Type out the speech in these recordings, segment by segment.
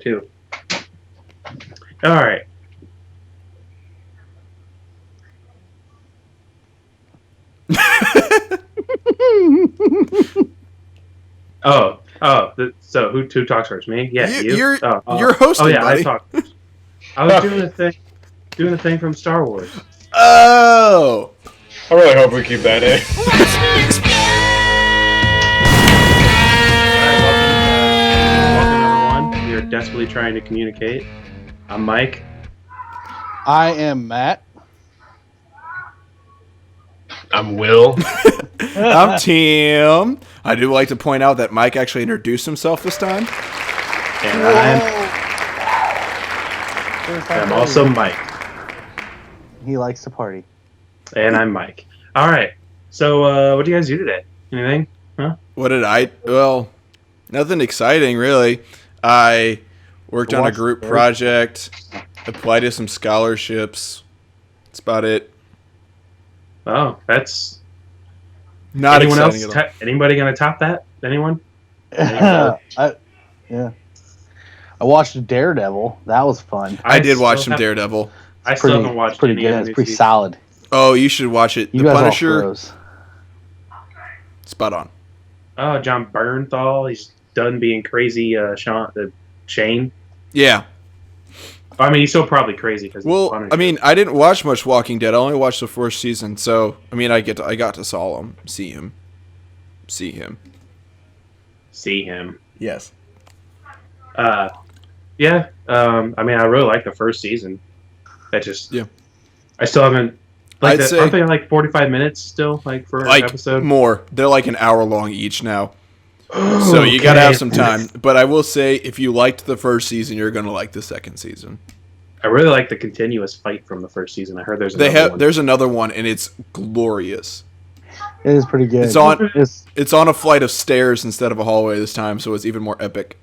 too. All right. So who talks first? Me? Yeah, you. You're hosting, yeah, buddy. I talk first. I was doing the thing from Star Wars. Oh. I really hope we keep that in. Welcome everyone. We are desperately trying to communicate. I'm Mike. I am Matt. I'm Will. I'm Tim. I do like to point out that Mike actually introduced himself this time. And I'm also Mike. He likes to party. And I'm Mike. All right. So what do you guys do today? Anything? Huh? What did I... Well, nothing exciting, really. I worked on a group project, applied to some scholarships. That's about it. Oh, that's... Not anyone exciting else? at all. Anybody going to top that? Anyone? I watched Daredevil. That was fun. I did watch some Daredevil. I still haven't watched pretty any good. of It's the pretty seasons. solid. Oh, you should watch it. You The guys Punisher, all pros. spot on. Oh, John Bernthal. He's done being crazy. Shane. Yeah. I mean, he's still probably crazy because. Well, I mean, I didn't watch much Walking Dead. I only watched the first season, so I mean, I got to see him. See him. Yes. Yeah. I mean, I really like the first season. That just. Yeah. I still haven't. Like, I'd say aren't they like 45 minutes still, like for an episode? More. They're like an hour long each now. So you gotta have some time. But I will say, if you liked the first season, you're gonna like the second season. I really like the continuous fight from the first season. I heard there's another one, and it's glorious. It is pretty good. It's on a flight of stairs instead of a hallway this time, so it's even more epic.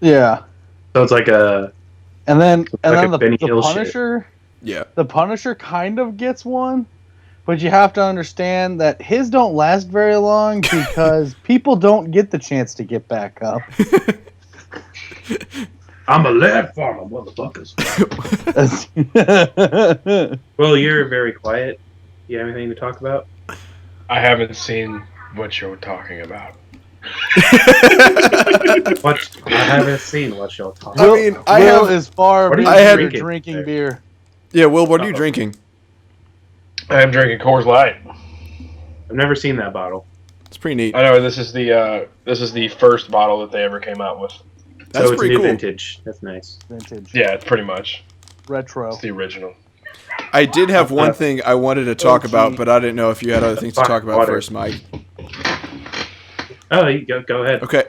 Yeah. So it's like a. And then the Hill Punisher. Shit. Yeah. The Punisher kind of gets one, but you have to understand that his don't last very long because people don't get the chance to get back up. I'm a lead farmer, motherfuckers. Well, you're very quiet. You have anything to talk about? I haven't seen what you're talking about. I haven't seen what you're talking about. I mean, Will is far drinking drinking there? beer. Yeah, Will, what are you drinking? I'm drinking Coors Light. I've never seen that bottle. It's pretty neat. I know this is the first bottle that they ever came out with. That's so it's pretty new cool. Vintage. That's nice. Vintage. Yeah, it's pretty much. Retro. It's the original. I did have one thing I wanted to talk about, but I didn't know if you had other things to Fuck, talk about water. first, Mike. Oh, you go ahead. Okay.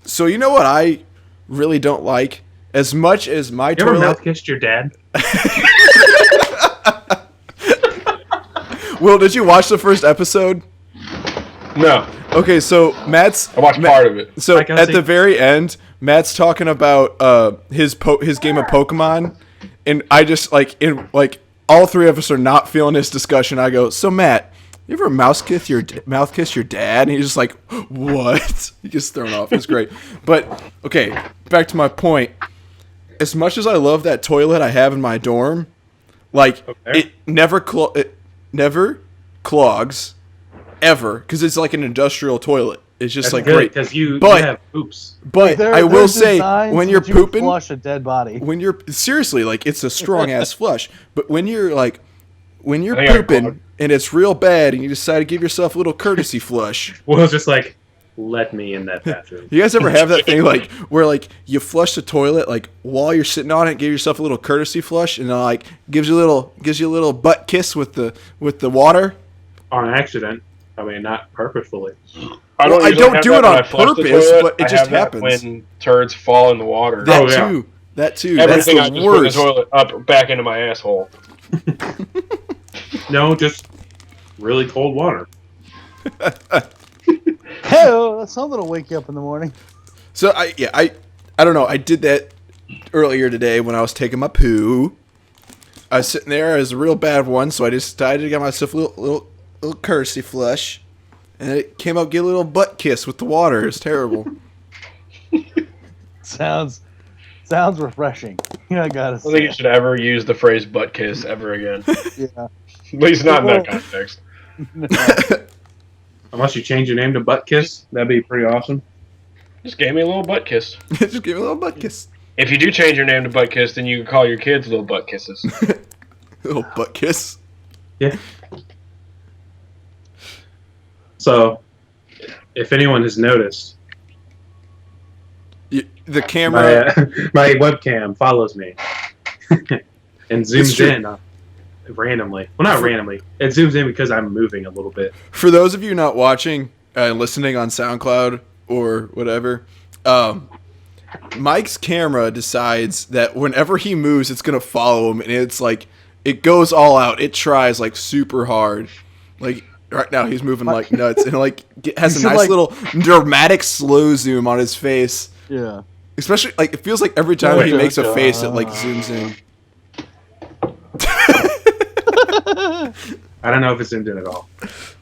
So you know what I really don't like? As much as my You ever toilet. mouth kissed your dad? Will, did you watch the first episode? No, Okay, so Matt's. I watched part of it. So Like I at see- the very end, Matt's talking about his game of Pokemon, and I just all three of us are not feeling this discussion. I go, so Matt, you ever mouth kiss your dad? And he's just like, what? He gets thrown off. It's great. But okay, back to my point. As much as I love that toilet I have in my dorm, like Okay. it never clogs ever because it's like an industrial toilet. It's just like great. Because you But- have oops. But I will There's say, designs when you're that you would pooping, flush a dead body. when you're seriously like it's a strong ass flush. But when you're I think I pooping clogged. and it's real bad, and you decide to give yourself a little courtesy flush. Well, it's just like, let me in that bathroom. You guys ever have that thing like where like you flush the toilet like while you're sitting on it, give yourself a little courtesy flush, and like gives you a little butt kiss with the water. On accident. I mean, not purposefully. I Well, I usually don't have do that it when on I flush the purpose, toilet. but it I just have that happens. when turds fall in the water. That Oh, yeah. too. That's Everything I the just put in the worst. toilet up back into my asshole. No, just really cold water. Hey, that's something to wake you up in the morning. So I don't know. I did that earlier today when I was taking my poo. I was sitting there. It was a real bad one, so I decided to get myself a little courtesy flush, and it came out, get a little butt kiss with the water. It's terrible. Sounds Sounds refreshing. I gotta I don't think you say. should ever use the phrase butt kiss ever again. Yeah. At least not in that context. Unless you change your name to Butt Kiss, that'd be pretty awesome. Just gave me a little butt kiss. Just give me a little butt kiss. If you do change your name to butt kiss, then you can call your kids little butt kisses. Little butt kiss. Yeah. So, if anyone has noticed, The camera. my webcam follows me and zooms in randomly. Well, not randomly. It zooms in because I'm moving a little bit. For those of you not watching and listening on SoundCloud or whatever, Mike's camera decides that whenever he moves, it's gonna follow him, and it's like it goes all out. It tries like super hard. Like right now, he's moving like nuts, and like has a nice little dramatic slow zoom on his face. Yeah. Especially like it feels like every time he makes a face, it like zooms in. I don't know if it's zoomed in at all.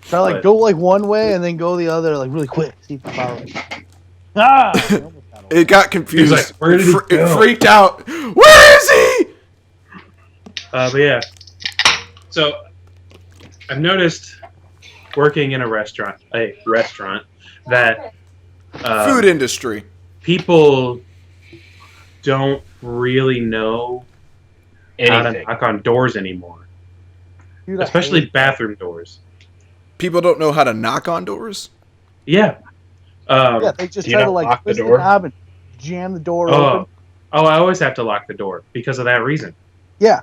Try like go like one way and then go the other like really quick. See if you follow it. Ah! It got confused. Like, where did he go? It freaked out. Where is he? But yeah. So I've noticed working in a restaurant, that Food industry. people don't really know how to Anything. knock on doors anymore, Dude, I especially hate bathroom doors. People don't know how to knock on doors. Yeah. Yeah, they just Do you try to not like lock the twist the door? knob and jam the door Oh, open. I always have to lock the door because of that reason. Yeah.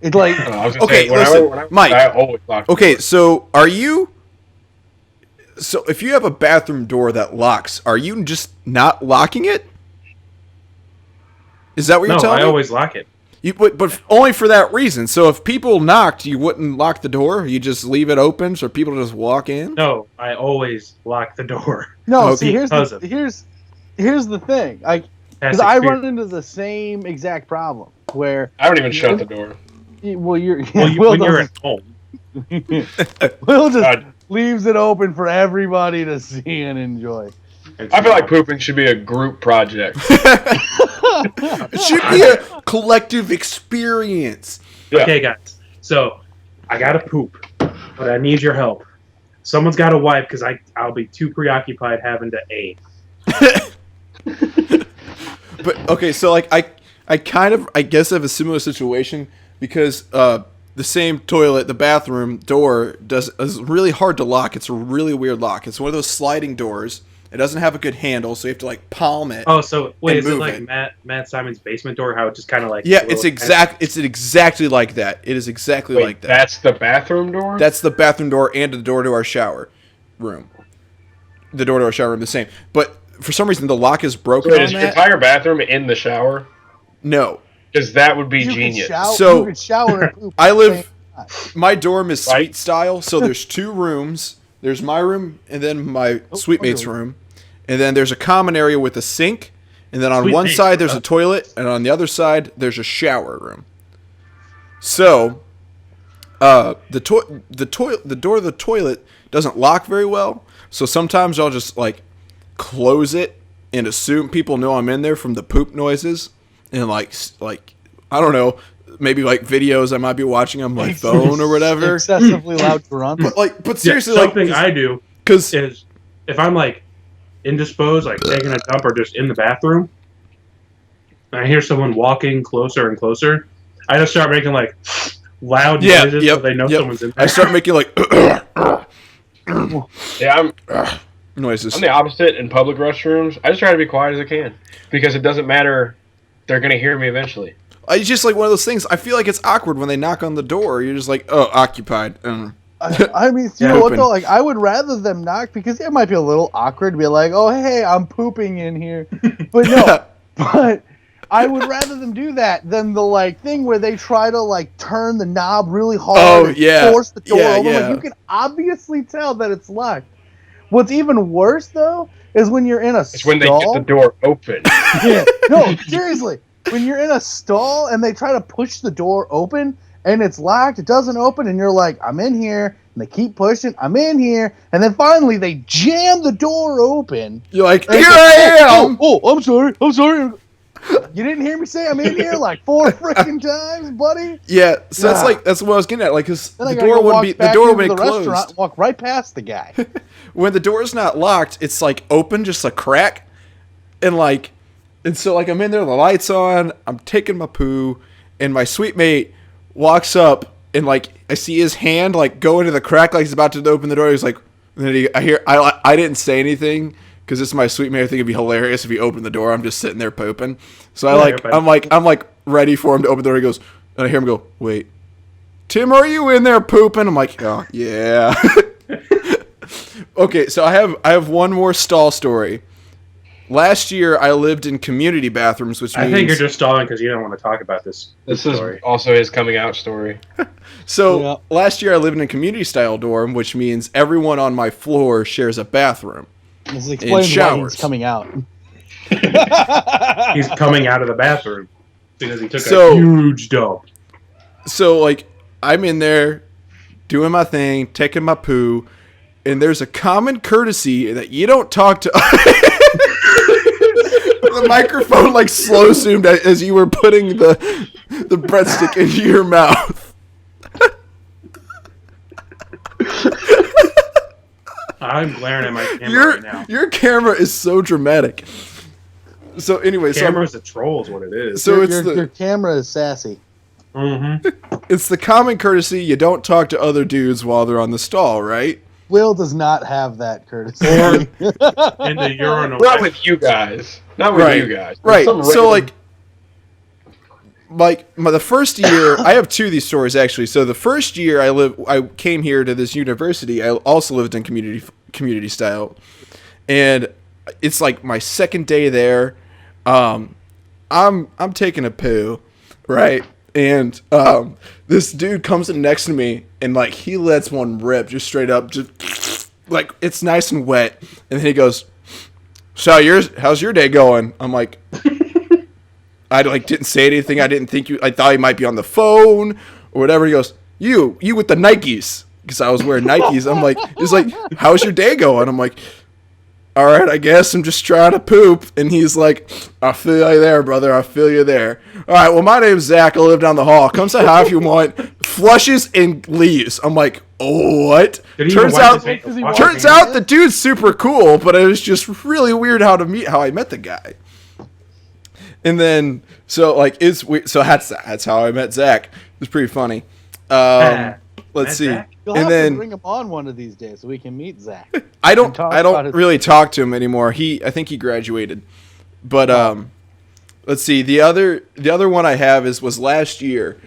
It's like I was gonna Okay, say, listen, Mike. I always lock the Okay, door. so are you? So if you have a bathroom door that locks, are you just not locking it? Is that what you're No, telling I me? always lock it. But only for that reason. So if people knocked, you wouldn't lock the door. You just leave it open so people just walk in. No, I always lock the door. no. Okay. See, here's Because the of- here's the thing. Like, because Past I experience. run into the same exact problem where I don't even shut the door. well you're Well, Will when you're doesn't- at home. Will just God. leaves it open for everybody to see and enjoy. I feel like pooping should be a group project. It should be a collective experience. Yeah. Okay, guys. So I gotta poop, but I need your help. Someone's got to wipe because I'll be too preoccupied having to aim. But okay, so like I kind of I guess I have a similar situation because the same toilet, the bathroom door is really hard to lock. It's a really weird lock. It's one of those sliding doors. It doesn't have a good handle, so you have to like palm it. Oh, so wait, And is it move like it. Matt Simon's basement door? How it just kind of like Yeah, it's exactly like that. It is exactly Wait, like that. that's the bathroom door? That's the bathroom door and the door to our shower room. The door to our shower room, the same. But for some reason, the lock is broken So on is your that. entire bathroom in the shower? No. Because that would be You genius. So, you can shower and poop. I at the live. same time. My dorm is Right. suite style, so there's two rooms. There's my room and then my suite mate's okay. room, and then there's a common area with a sink, and then on Suite one mate, side there's huh? a toilet, and on the other side there's a shower room. So, the door to the toilet doesn't lock very well. So sometimes I'll just like close it and assume people know I'm in there from the poop noises, and like I don't know, maybe like videos I might be watching on my phone or whatever. Excessively loud grunts. But seriously, yeah, like something I do because is if I'm like indisposed, like taking a dump or just in the bathroom, and I hear someone walking closer and closer, I just start making like loud noises so they know someone's in there. I start making like Yeah, noises. I'm the opposite in public restrooms. I just try to be quiet as I can. Because it doesn't matter. They're going to hear me eventually. It's just like one of those things. I feel like it's awkward when they knock on the door. You're just like, oh, occupied. I mean, you Yeah, know what open. though? Like, I would rather them knock because it might be a little awkward to be like, "Oh, hey, I'm pooping in here," but no. But I would rather them do that than the like thing where they try to like turn the knob really hard Oh, and yeah. force the door Yeah, open. yeah. Like, you can obviously tell that it's locked. What's even worse though is when you're in a It's when they stall. get the door open. Yeah. No, seriously. When you're in a stall and they try to push the door open and it's locked, it doesn't open, and you're like, I'm in here, and they keep pushing, I'm in here, and then finally they jam the door open. You're like, And here it's I like, am. Oh, I'm sorry. You didn't hear me say I'm in here like 4 freaking times, buddy? Yeah, so that's what I was getting at. Like, cause Then the door wouldn't be restaurant, closed. walk right past the guy. When the door's not locked, it's like open, just a crack, and so like I'm in there, the lights on, I'm taking my poo, and my sweet mate walks up, and like I see his hand like go into the crack, like he's about to open the door. He's like, and then I didn't say anything. Because it's my sweet mate, I think it'd be hilarious if he opened the door. I'm just sitting there pooping. So I'm like ready for him to open the door. He goes, and I hear him go, "Wait, Tim, are you in there pooping?" I'm like, "Oh yeah." Okay, so I have one more stall story. Last year, I lived in community bathrooms, which means... I think you're just stalling because you don't want to talk about this. This is also his coming out story. So last year, I lived in a community style dorm, which means everyone on my floor shares a bathroom. This explains why he's coming out. He's coming out of the bathroom because he took a huge dump. So, like, I'm in there doing my thing, taking my poo, and there's a common courtesy that you don't talk to... The microphone, like, slow zoomed as you were putting the breadstick into your mouth. I'm glaring at my camera right now. Your camera is so dramatic. So anyway, camera's a troll is what it is. So your camera is sassy. Mm-hmm. It's the common courtesy you don't talk to other dudes while they're on the stall, right? Will does not have that courtesy. In the urinal. Not with you guys. Not with you guys. Right. So like the first year, I have two of these stories actually. So the first year I came here to this university. I also lived in community style, and it's like my second day there. I'm taking a poo, right? And this dude comes in next to me, and like he lets one rip just straight up, just like it's nice and wet. And then he goes, "So how's your day going?" I'm like. I didn't say anything. I thought he might be on the phone or whatever. He goes, you with the Nikes. Because I was wearing Nikes. I'm like, he's like, how's your day going? I'm like, all right, I guess I'm just trying to poop. And he's like, I feel you there, brother. I feel you there. All right, well, my name's Zach. I live down the hall. Come say hi if you want. Flushes and leaves. I'm like, oh, what? Turns out the dude's super cool, but it was just really weird how I met the guy. And then, so that's how I met Zach. It was pretty funny. Let's see. You'll have to bring him on one of these days so we can meet Zach. I don't really talk to him anymore. I think he graduated. But let's see. The other one I have was last year.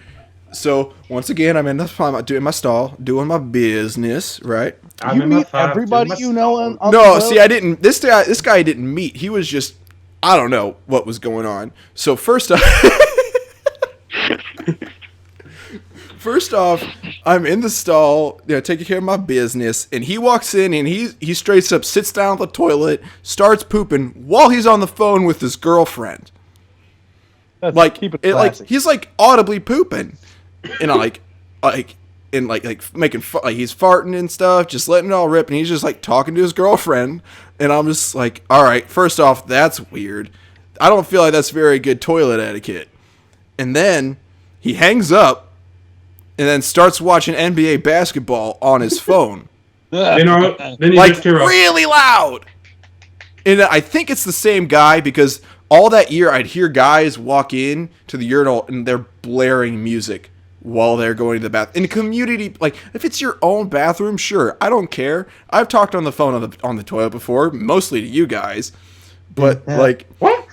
So once again, I'm doing my stall, doing my business, right? You meet everybody you know on No, see, I didn't. This guy I didn't meet. He was just. I don't know what was going on. So first off, I'm in the stall, taking care of my business, and he walks in and he straight up sits down on the toilet, starts pooping while he's on the phone with his girlfriend. He's like audibly pooping, and making he's farting and stuff, just letting it all rip, and he's just like talking to his girlfriend. And I'm just like, all right, first off, that's weird. I don't feel like that's very good toilet etiquette. And then he hangs up and then starts watching NBA basketball on his phone. Then you like really loud. And I think it's the same guy because all that year I'd hear guys walk in to the urinal and they're blaring music while they're going to the bathroom. In a community, like, if it's your own bathroom, sure, I don't care. I've talked on the phone on the toilet before, mostly to you guys. But, like... What?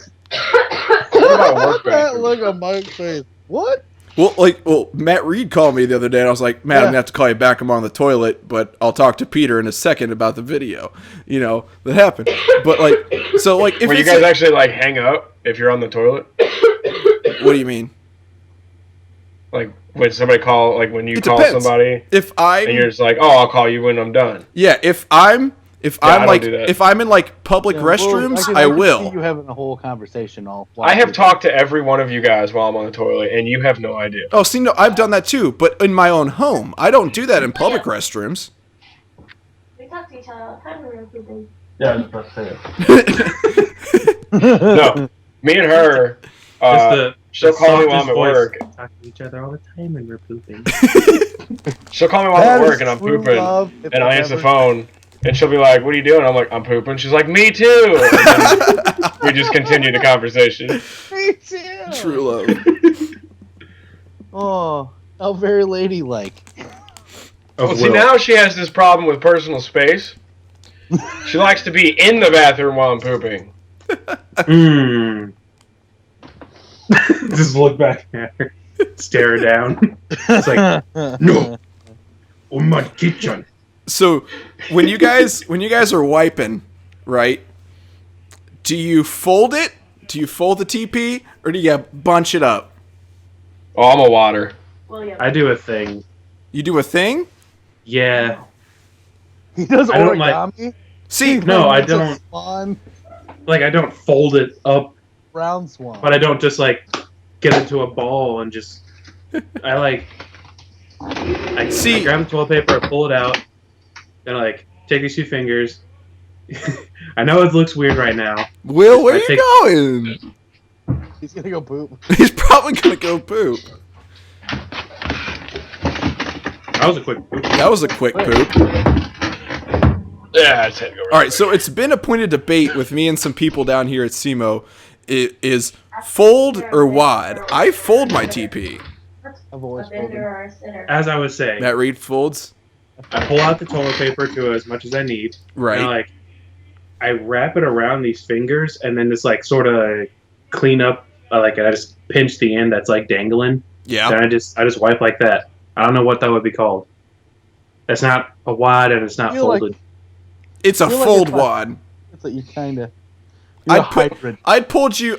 Look at Mike's face. What? Well, Matt Reed called me the other day, and I was like, Matt, I'm going to have to call you back. I'm on the toilet, but I'll talk to Peter in a second about the video. That happened. But, like, so, like... Where you guys actually, like, hang up if you're on the toilet? What do you mean? Like, when somebody when you call somebody, and you're just like, oh, I'll call you when I'm done. Yeah, if I'm in like public restrooms, I will. You having a whole conversation I have talked to every one of you guys while I'm on the toilet, and you have no idea. Oh, see, no, I've done that too, but in my own home. I don't do that in public restrooms. We talk to each other all the time when we're pooping. Yeah, I was about to say it. No, me and her, She'll call me while I'm at work. Talk to each other all the time when we're pooping. She'll call me while I'm at work and I'm pooping, and I answer the phone, and she'll be like, "What are you doing?" I'm like, "I'm pooping." She's like, "Me too." And then we just continue the conversation. Me too. True love. Oh, how very ladylike. Well, see, now she has this problem with personal space. She likes to be in the bathroom while I'm pooping. Just look back at her, stare her down. It's like, no, oh my kitchen. So, when you guys are wiping, right? Do you fold it? Do you fold the TP, or do you bunch it up? Oh, I'm a water. I do a thing. You do a thing? Yeah. He does I don't origami. See, no, I don't. Like, I don't fold it up. Brown swan. But I don't just like get into a ball and just. I grab the toilet paper, I pull it out, then I take these 2 fingers. I know it looks weird right now. Will, where are you going? He's gonna go poop. He's probably gonna go poop. That was a quick poop. That was a quick poop. Yeah, I just had to go. All right, so it's been a pointed debate with me and some people down here at SEMO. It is fold or wad. I fold my TP. I've always folded. As I was saying, Matt Reed folds. I pull out the toilet paper to as much as I need. Right. And I wrap it around these fingers and then just sort of clean up. And I just pinch the end that's dangling. Yeah. And I just wipe like that. I don't know what that would be called. It's not a wad and it's not folded. It's a fold wad. It's like you kind of. I'd put you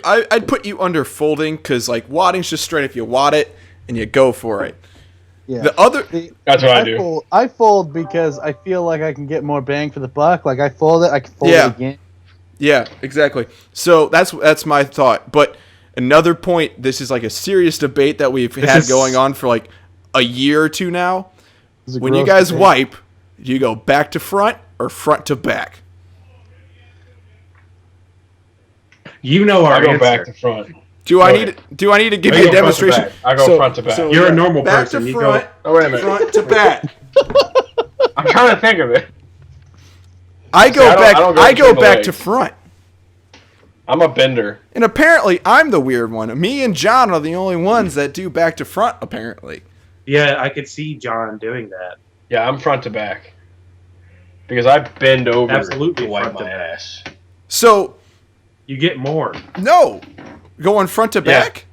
under folding because wadding's just straight if you wad it and you go for it. Yeah. That's what I do. I fold because I feel like I can get more bang for the buck. Like I fold it, I can fold it again. Yeah, exactly. So that's my thought. But another point, this is a serious debate that we've had going on for a year or two now. When you guys wipe, do you go back to front or front to back? You know our answer. I go back to front. Do I need to give you a demonstration? I go front to back. So you're a normal back person. To front, wait a minute. Front to back. I'm trying to think of it. I go back to front. I'm a bender. And apparently I'm the weird one. Me and John are the only ones that do back to front, apparently. Yeah, I could see John doing that. Yeah, I'm front to back. Because I bend over Absolutely to wipe my ass. So you get more. No. Going front to back?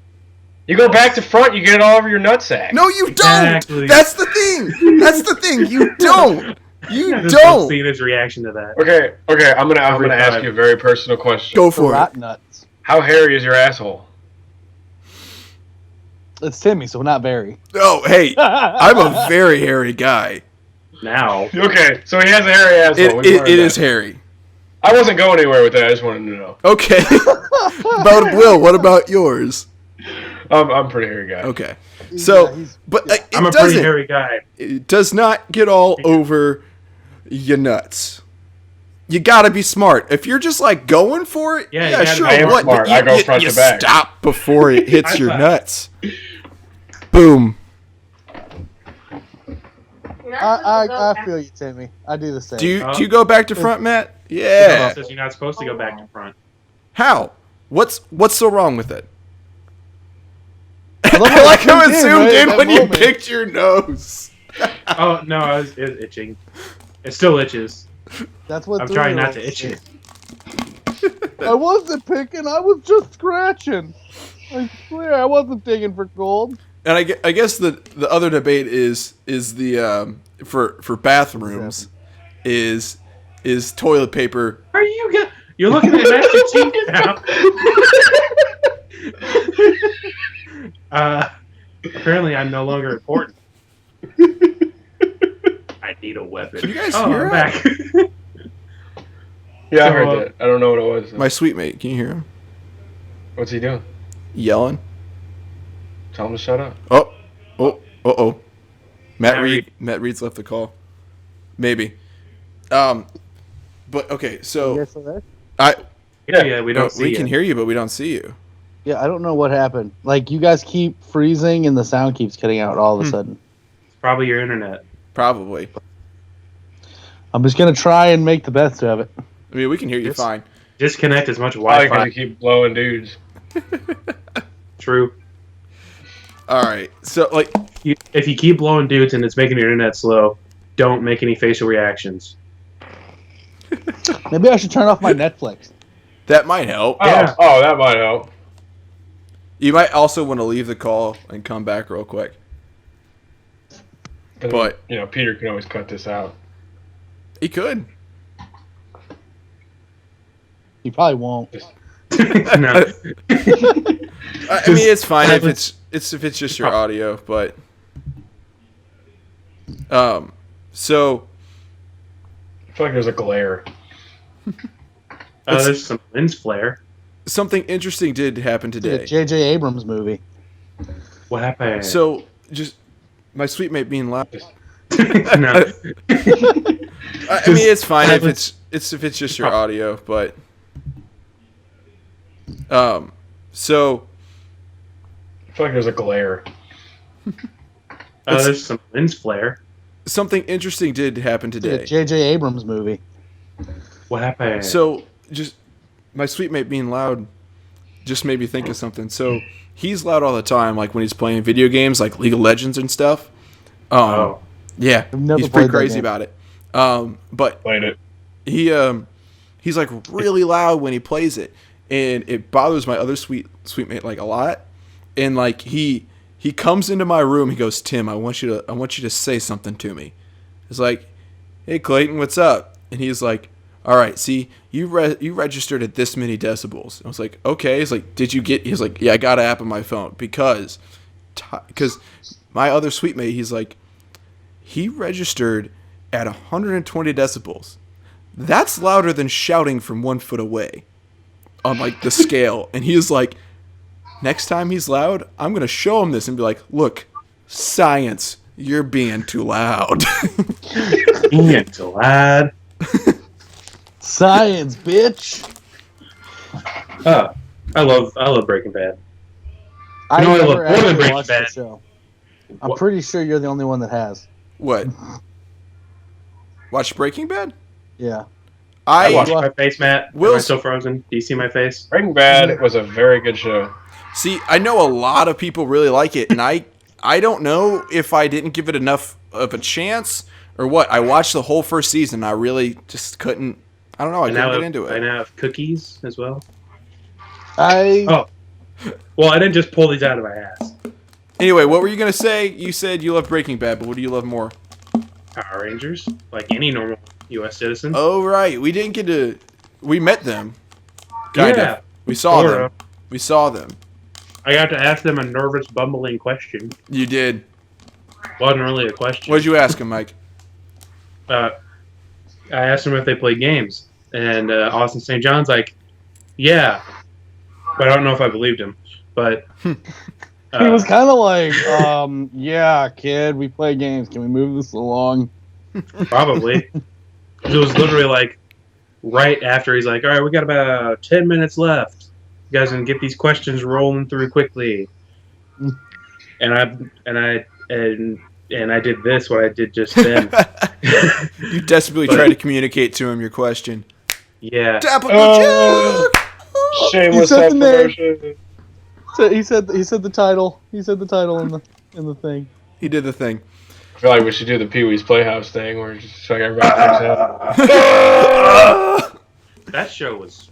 You go back to front, you get it all over your nutsack. No, you Exactly. don't. That's the thing. That's the thing. You don't. You Just don't. see his reaction to that. Okay. I'm gonna ask you a very personal question. Go for it. Nuts. How hairy is your asshole? It's Timmy, so not very. Oh, hey, I'm a very hairy guy. Now. Okay, so he has a hairy asshole. It is hairy. I wasn't going anywhere with that. I just wanted to know. Okay. About Will, what about yours? I'm a pretty hairy guy. Okay. So, I'm a pretty hairy guy. It does not get all over your nuts. You gotta be smart. If you're just going for it, yeah sure. I am smart. I go front to back. Stop before it hits your nuts. Boom. I feel you, Timmy. I do the same. Do you go back to front, Matt? Yeah. Says you're not supposed to go back to front. How? What's so wrong with it? I like how it zoomed in when you picked your nose. Oh no, it was itching. It still itches. That's what I'm trying not to itch it. I wasn't picking. I was just scratching. I swear, I wasn't digging for gold. And I guess the other debate is the for bathrooms is toilet paper. Are you? You're looking at Master Chief now. Apparently, I'm no longer important. I need a weapon. Can you guys hear him? I'm back. Yeah, I heard that. I don't know what it was. My sweet mate, can you hear him? What's he doing? Yelling. Tell him to shut up. Oh. Matt Reed's left the call. Maybe. But okay, so You guys still there? Yeah, we don't see we you. can hear you, but we don't see you. Yeah, I don't know what happened. Like, you guys keep freezing and the sound keeps cutting out all of a sudden. It's probably your internet. Probably. I'm just going to try and make the best of it. I mean, we can hear you fine. Disconnect as much Probably Wi-Fi. because you keep blowing dudes. True. All right. So, like, If you keep blowing dudes and it's making your internet slow, don't make any facial reactions. Maybe I should turn off my Netflix. that might help. Yeah. Oh, that might help. You might also want to leave the call and come back real quick. But Peter can always cut this out. He could. He probably won't. No. I mean, it's fine if it's just your audio, but so I feel like there's a glare. There's some lens flare. something interesting did happen today. J.J. Abrams movie. What happened? So, just my sweet mate being loud. No. I mean, it's fine if it's just your audio, but so I feel like there's a glare. There's some lens flare. something interesting did happen today. J.J. Abrams movie. What happened? So, just my sweet mate being loud just made me think of something. So, he's loud all the time, like when he's playing video games, like League of Legends and stuff. Yeah, I've never he's played pretty that crazy game. about it. But Played it. he's like really loud when he plays it, and it bothers my other sweet mate like a lot. And like he comes into my room, he goes, "Tim, I want you to say something to me." It's like, "Hey Clayton, what's up?" And he's like, "All right, see, you registered at this many decibels." I was like, "Okay." He's like, "Did you get?" He's like, "Yeah, I got an app on my phone because my other sweet mate, he's like, he registered at 120 decibels. That's louder than shouting from 1 foot away on like the scale." And he's like, "Next time he's loud, I'm gonna show him this and be like, look, science, you're being too loud." Being too loud. Science, bitch. I love Breaking Bad. I know, I love never more than actually Breaking watched Bad. the show. I'm pretty sure you're the only one that has. What? Watch Breaking Bad? Yeah. I watched my face, Matt. Am I Will's- still frozen? Do you see my face? Breaking Bad was a very good show. See, I know a lot of people really like it, and I don't know if I didn't give it enough of a chance or what. I watched the whole first season. I really just couldn't. I don't know. I couldn't get into I it. now have cookies as well. I Well, I didn't just pull these out of my ass. Anyway, what were you gonna say? You said you love Breaking Bad, but what do you love more? Power Rangers, like any normal U.S. citizen. Oh right, we didn't get to. We met them. Kind Yeah. of. We saw Sorta. them. We saw them. I got to ask them a nervous, bumbling question. You did. Wasn't really a question. What did you ask him, Mike? I asked them if they play games, and Austin St. John's like, "Yeah," but I don't know if I believed him. But he was kind of like, yeah, kid, we play games. Can we move this along? probably. It was literally like right after he's like, "All right, we got about 10 minutes left. You guys can get these questions rolling through quickly." And I did this, what I did just then. You desperately tried to communicate to him your question. Yeah. Tap on the joke! Shameless said the name. self-promotion. So he said the title. He said the title in the thing. He did the thing. I feel like we should do the Pee-wee's Playhouse thing where just so everybody freaks out. That show was...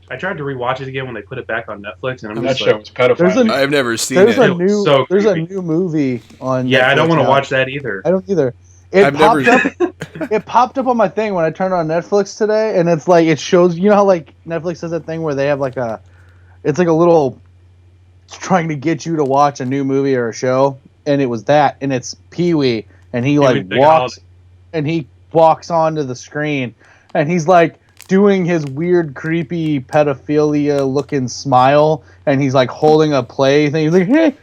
I tried to rewatch it again when they put it back on Netflix, and I'm That just show like... was pedophile. I've never seen There's it. a new So there's a creepy. new movie on. Yeah, I don't Netflix want to now. watch that either. I don't either. It I've popped never- up. It popped up on my thing when I turned on Netflix today, and it's like it shows. You know how like Netflix does that thing where they have like a, it's like a little, trying to get you to watch a new movie or a show, and it was that, and it's Pee-wee, and he like Pee-wee Big walks, Holiday. and he walks onto the screen, and he's like doing his weird, creepy pedophilia looking smile, and he's like holding a play thing. He's like, hey,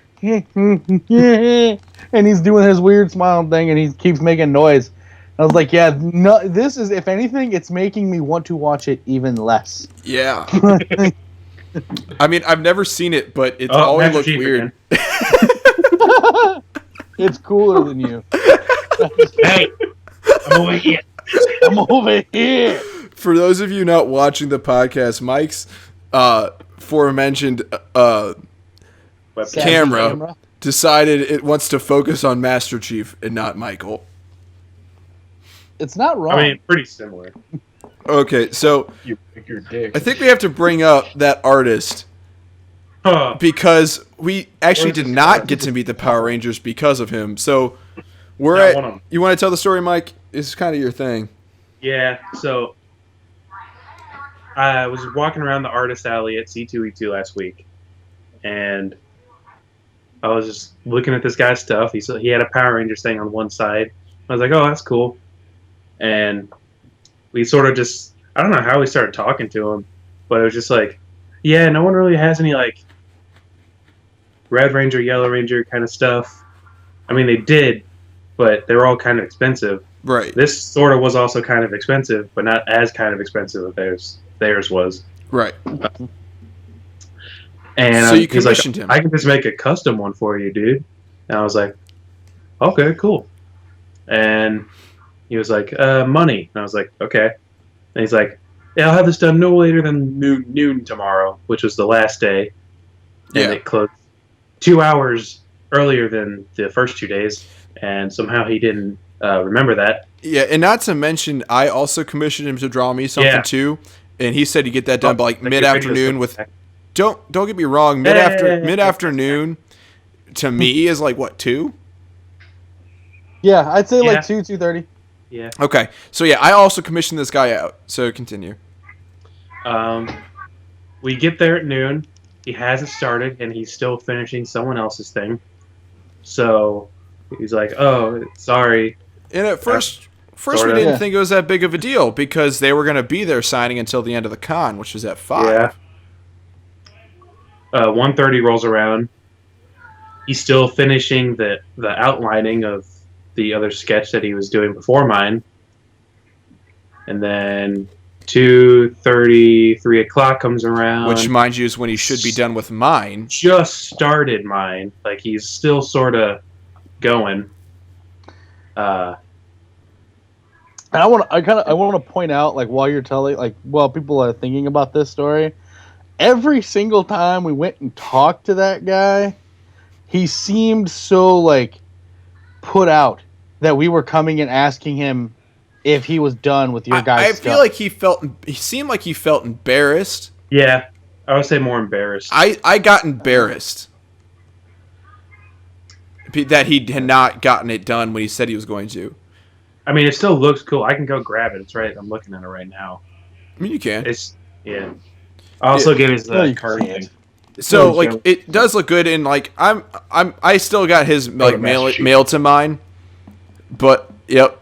and he's doing his weird smile thing, and he keeps making noise. I was like, yeah, no, this is, if anything, it's making me want to watch it even less. Yeah. I mean, I've never seen it, but it's always looked weird. It's cooler than you. Hey, I'm over here. I'm over here. For those of you not watching the podcast, Mike's aforementioned camera decided it wants to focus on Master Chief and not Michael. It's not wrong. I mean, pretty similar. Okay, so You pick your dick. I think we have to bring up that artist because we actually did not get to meet the Power Rangers because of him. So we're at. You want to tell the story, Mike? It's kind of your thing. Yeah. So I was walking around the artist alley at C2E2 last week, and I was just looking at this guy's stuff. He had a Power Rangers thing on one side. I was like, oh, that's cool. And we sort of just, I don't know how we started talking to him, but it was just like, yeah, no one really has any like Red Ranger, Yellow Ranger kind of stuff. I mean, they did, but they were all kind of expensive. Right. This sort of was also kind of expensive, but not as kind of expensive as theirs was. Right. And so you commissioned him. I can just make a custom one for you, dude. And I was like, okay, cool. And he was like, money. And I was like, okay. And he's like, yeah, I'll have this done no later than noon tomorrow, which was the last day. And it closed 2 hours earlier than the first 2 days. And somehow he didn't remember that. Yeah, and not to mention, I also commissioned him to draw me something too. And he said you get that done by like mid-afternoon with... Don't get me wrong, mid-afternoon to me is like, what, 2? Yeah, I'd say like 2:30. Yeah. Okay, so yeah, I also commissioned this guy out. So continue. We get there at noon. He hasn't started, and he's still finishing someone else's thing. So he's like, "Oh, sorry." And at first we didn't think it was that big of a deal because they were going to be there signing until the end of the con, which was at 5. Yeah. 1:30 rolls around. He's still finishing the outlining of the other sketch that he was doing before mine. And then 2:30, 3 o'clock comes around. Which, mind you, is when he should be done with mine. Just started mine. Like, he's still sort of going. And I want to point out, like, while you're telling, like, while people are thinking about this story, every single time we went and talked to that guy, he seemed so, like, put out that we were coming and asking him if he was done with your guys' stuff. I feel like he seemed like he felt embarrassed. Yeah, I would say more embarrassed. I got embarrassed that he had not gotten it done when he said he was going to. I mean, it still looks cool. I can go grab it. It's right. I'm looking at it right now. I mean, you can. I also get his card thing. So like, it does look good, and like I still got his like mail to mine, but yep.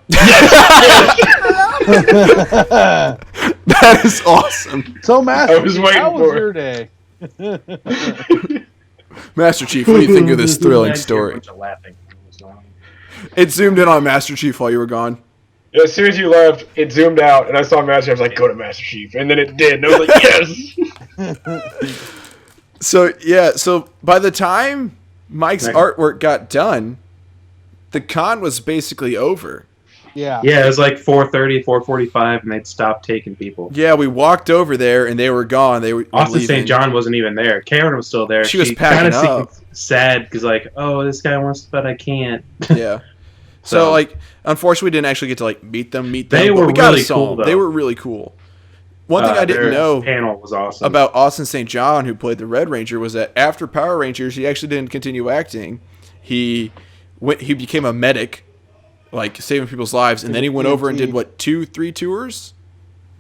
That is awesome. So Master, I was waiting how for was it. your day? Master Chief, what do you think of this thrilling story? It zoomed in on Master Chief while you were gone. Yeah, as soon as you left, it zoomed out, and I saw Master Chief. I was like, go to Master Chief. And then it did, and I was like, yes! So by the time Mike's artwork got done, the con was basically over. Yeah. Yeah, it was like 4:30, 4:45, and they'd stopped taking people. Yeah, we walked over there, and they were gone. They were Austin St. John wasn't even there. Karen was still there. She was packing up. Seemed sad, because like, oh, this guy wants, but I can't. Yeah. So like, unfortunately, we didn't actually get to like meet them. They were really cool, though. They were really cool. One thing I didn't know panel was awesome about Austin St. John, who played the Red Ranger, was that after Power Rangers, he actually didn't continue acting. He became a medic, like saving people's lives, and then he went over and did 2-3 tours.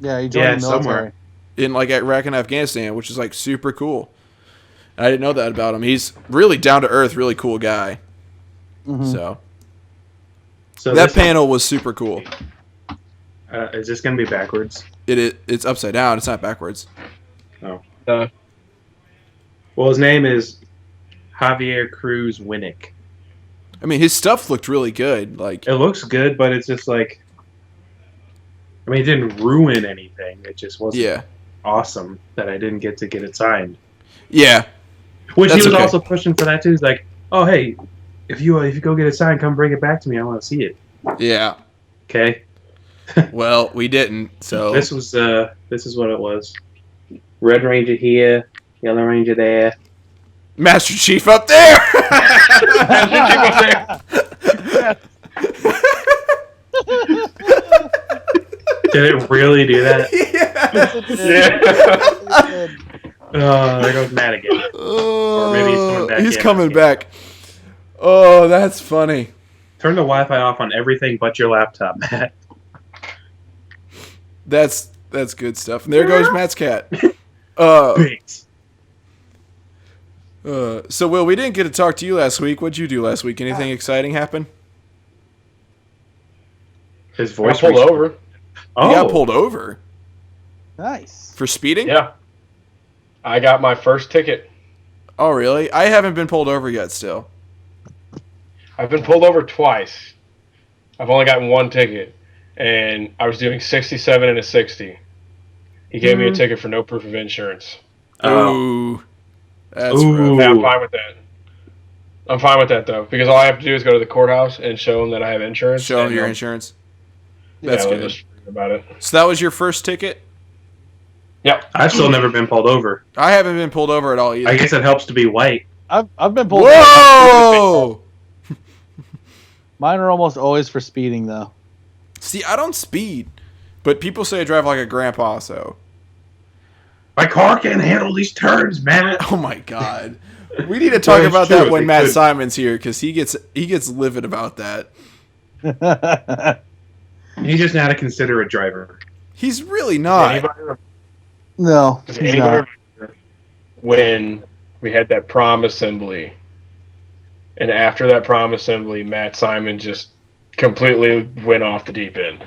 Yeah, he joined the military somewhere in like Iraq and Afghanistan, which is like super cool. I didn't know that about him. He's really down to earth, really cool guy. Mm-hmm. So that panel was super cool. Is this going to be backwards? It's upside down. It's not backwards. Oh. Well, his name is Javier Cruz Winnick. I mean, his stuff looked really good. Like, it looks good, but it's just like, I mean, it didn't ruin anything. It just wasn't. Yeah. awesome that I didn't get it signed. Yeah. Which he was also pushing for that too. He's like, "Oh, hey, if you go get it signed, come bring it back to me. I want to see it." Yeah. Okay. Well, we didn't. So this is what it was. Red Ranger here, Yellow Ranger there. Master Chief up there. Master Chief up there. Did it really do that? Yeah. There goes Matt again. Or maybe he's coming back. He's coming back. Oh, that's funny. Turn the Wi-Fi off on everything but your laptop, Matt. That's good stuff. And there goes Matt's cat. So, Will, we didn't get to talk to you last week. What'd you do last week? Anything exciting happen? His voice pulled over. Oh. He got pulled over? Nice. For speeding? Yeah. I got my first ticket. Oh, really? I haven't been pulled over yet still. I've been pulled over twice. I've only gotten one ticket. And I was doing 67 and a 60. He gave me a ticket for no proof of insurance. Oh. That's rough. Yeah, I'm fine with that. I'm fine with that, though. Because all I have to do is go to the courthouse and show them that I have insurance. Show them your insurance. That's good. Just about it. So that was your first ticket? Yep. I've still never been pulled over. I haven't been pulled over at all either. I guess it helps to be white. I've been pulled over. Whoa! Mine are almost always for speeding, though. See, I don't speed. But people say I drive like a grandpa, so. My car can't handle these turns, man. Oh my god. We need to talk about that when Matt Simon's here, because he gets livid about that. He's just not a considerate driver. He's really not. No, he's not. When we had that prom assembly, and after that prom assembly, Matt Simon just completely went off the deep end.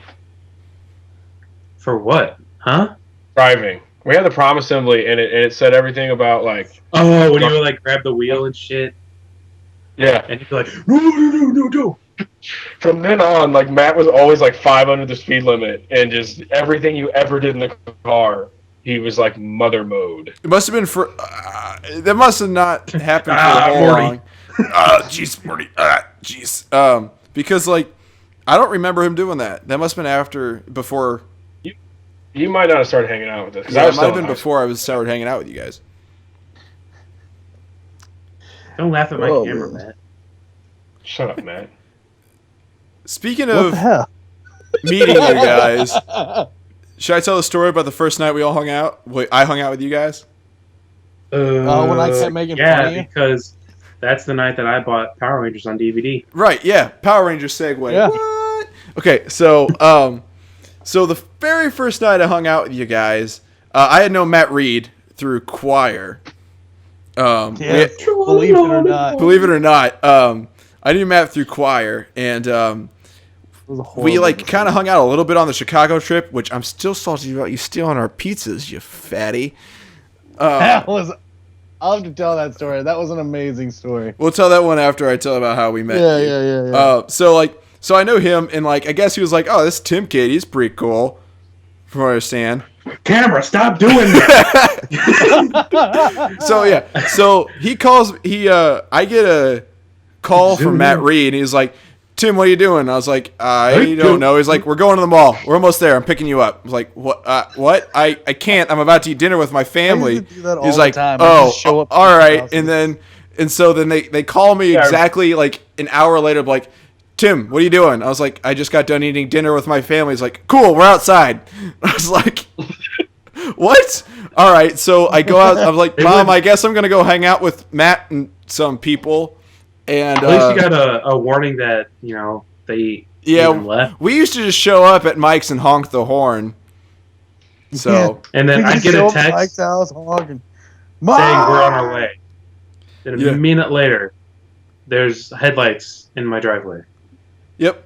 For what? Huh? Driving. We had the prom assembly, and it said everything about, like... Oh, when you would, like, grab the wheel and shit? Yeah. And you'd be like, no. From then on, like, Matt was always, like, 5 under the speed limit, and just everything you ever did in the car, he was, like, mother mode. It must have been for... that must have not happened for long. Jeez, Morty. Jeez. Because, like, I don't remember him doing that. That must have been before... You might not have started hanging out with us. Yeah, it might have been before I started hanging out with you guys. Don't laugh at my camera, Matt. Shut up, Matt. Speaking of meeting you guys, should I tell the story about the first night we all hung out? Wait, I hung out with you guys? When I kept making fun of you? Because that's the night that I bought Power Rangers on DVD. Right, yeah. Power Rangers segue. Yeah. What? Okay, so the very first night I hung out with you guys, I had known Matt Reed through choir. Believe it or not. Believe it or not, I knew Matt through choir, and we like kind of hung out a little bit on the Chicago trip, which I'm still salty about you stealing our pizzas, you fatty. I'll have to tell that story. That was an amazing story. We'll tell that one after I tell about how we met. Yeah. So I know him, and like I guess he was like, "Oh, this Tim kid, he's pretty cool." From what I understand. Camera, stop doing that. So he calls. I get a call from Matt Reed, and he's like, "Tim, what are you doing?" I was like, "I don't know." He's like, "We're going to the mall. We're almost there. I'm picking you up." I was like, "What? What? I can't. I'm about to eat dinner with my family." He's like, "Oh, all right." And so then they call me exactly like an hour later, like, "Tim, what are you doing?" I was like, "I just got done eating dinner with my family." He's like, "Cool, we're outside." I was like, "What?" All right, so I go out. I'm like, "Mom, I guess I'm gonna go hang out with Matt and some people." And at least you got a warning that they left. We used to just show up at Mike's and honk the horn. So and then I get a text Mike's house honking, saying we're on our way. And a minute later, there's headlights in my driveway. Yep.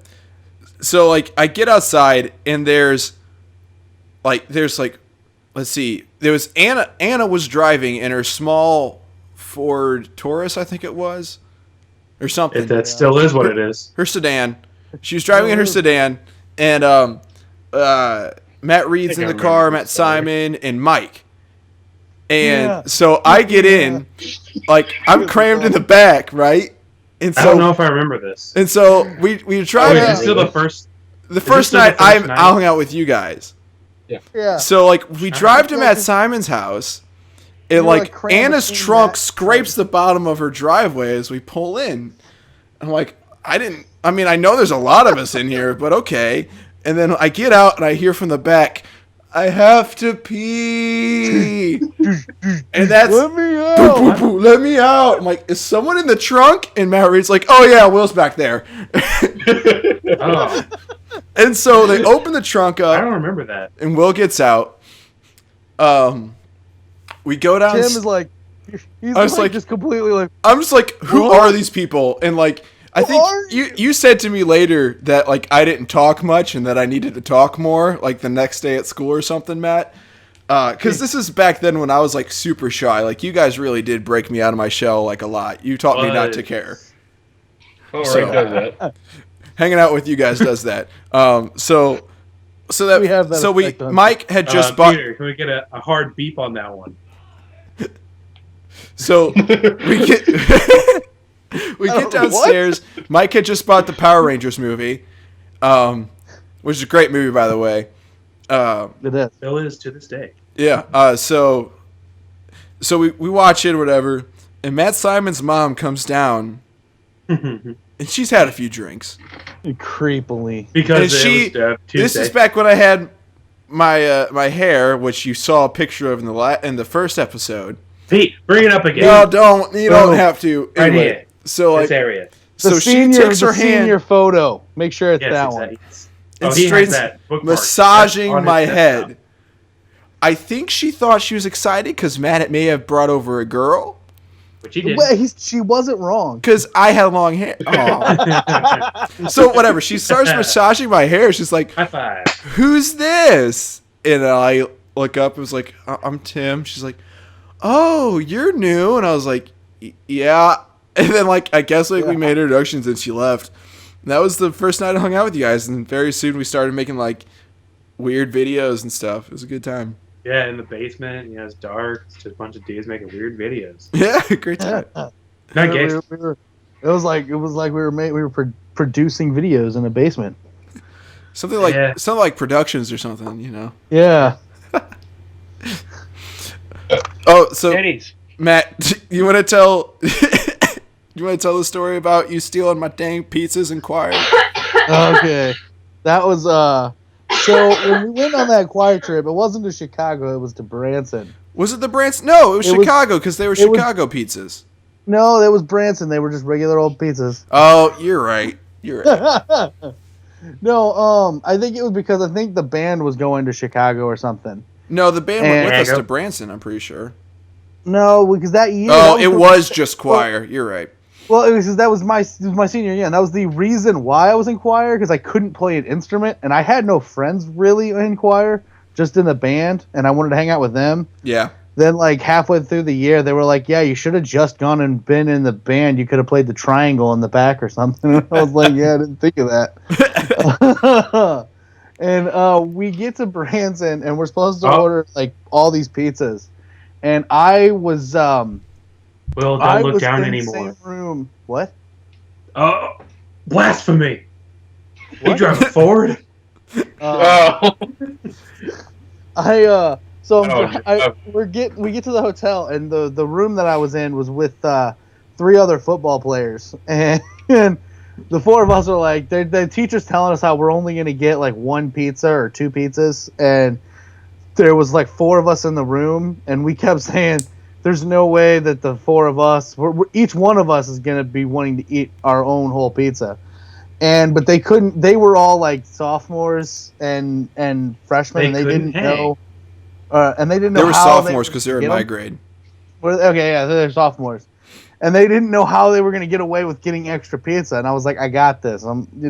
So like I get outside and there's let's see. There was Anna. Anna was driving in her small Ford Taurus, I think it was, or something. That still is what it is. Her sedan. She was driving in her sedan, and Matt Reed's in the car, Matt Simon, and Mike. And so I get in, like, I'm crammed in the back, right? And so, I don't know if I remember this. And so we drive. Is this still the first? The first night I hung out with you guys. Yeah. So like we drive to Matt Simon's house, and like Anna's trunk scrapes the bottom of her driveway as we pull in. I'm like, I know there's a lot of us in here, but okay. And then I get out and I hear from the back, I have to pee. And that's let me out. Let me out. I'm like, is someone in the trunk? And Matt Reed's like, oh yeah, Will's back there. Oh. And so they open the trunk up. I don't remember that. And Will gets out. We go down. Tim is like, he's like just completely like. I'm just like, who are these people? And like, I think you said to me later that like I didn't talk much and that I needed to talk more, like the next day at school or something, Matt. Because this is back then when I was like super shy. Like you guys really did break me out of my shell like a lot. You taught me not to care. Oh, right, does that. Hanging out with you guys does that. Mike had just bought. Peter, can we get a hard beep on that one? So we get downstairs. What? Mike had just bought the Power Rangers movie, which is a great movie, by the way. It is. Still is to this day. Yeah. So we watch it or whatever, and Matt Simon's mom comes down, and she's had a few drinks. Creepily. Because this is back when I had my hair, which you saw a picture of in the first episode. Pete, bring it up again. No, don't. You don't have to. Right anyway, here. So like, this area. So she takes her hand. Senior photo. Make sure it's that one. Yes. And he straight has that massaging my head. I think she thought she was excited because Matt may have brought over a girl. Which he did. Well, she wasn't wrong. Because I had long hair. So whatever. She starts massaging my hair. She's like, high five. Who's this? And I look up. It was like, I'm Tim. She's like, oh, you're new. And I was like, yeah. And then like I guess like we made introductions and she left. And that was the first night I hung out with you guys. And very soon we started making like weird videos and stuff. It was a good time. Yeah, in the basement. It's dark. It's just a bunch of dudes making weird videos. Yeah, great time. Not gangster. It was like we were producing videos in a basement. Something like productions or something, you know. Yeah. Oh, so Teddy's. Matt, you want to tell the story about you stealing my dang pizzas in choir? Okay, that was So when we went on that choir trip, it wasn't to Chicago; it was to Branson. Was it the Branson? No, it was Chicago because they were Chicago pizzas. No, that was Branson. They were just regular old pizzas. Oh, you're right. You're right. No, I think it was because I think the band was going to Chicago or something. No, the band went with us to Branson, I'm pretty sure. No, because that year... Oh, it was just choir. You're right. Well, it was because that was my senior year, and that was the reason why I was in choir, because I couldn't play an instrument, and I had no friends really in choir, just in the band, and I wanted to hang out with them. Yeah. Then, like, halfway through the year, they were like, yeah, you should have just gone and been in the band. You could have played the triangle in the back or something. And I was like, yeah, I didn't think of that. And we get to Branson, and we're supposed to order, like, all these pizzas. And I was... Will, don't look down anymore. Same room. What? Oh, blasphemy! What? You driving forward? We get to the hotel, and the room that I was in was with 3 other football players, and the 4 of us are like, the teacher's telling us how we're only gonna get like 1 pizza or 2 pizzas, and there was like 4 of us in the room, and we kept saying, there's no way that the 4 of us, each one of us is going to be wanting to eat our own whole pizza. But they couldn't, they were all like sophomores and freshmen, and they didn't know. And they didn't know how. They were sophomores because they were in my grade. Okay, yeah, they're sophomores. And they didn't know how they were going to get away with getting extra pizza. And I was like, I got this.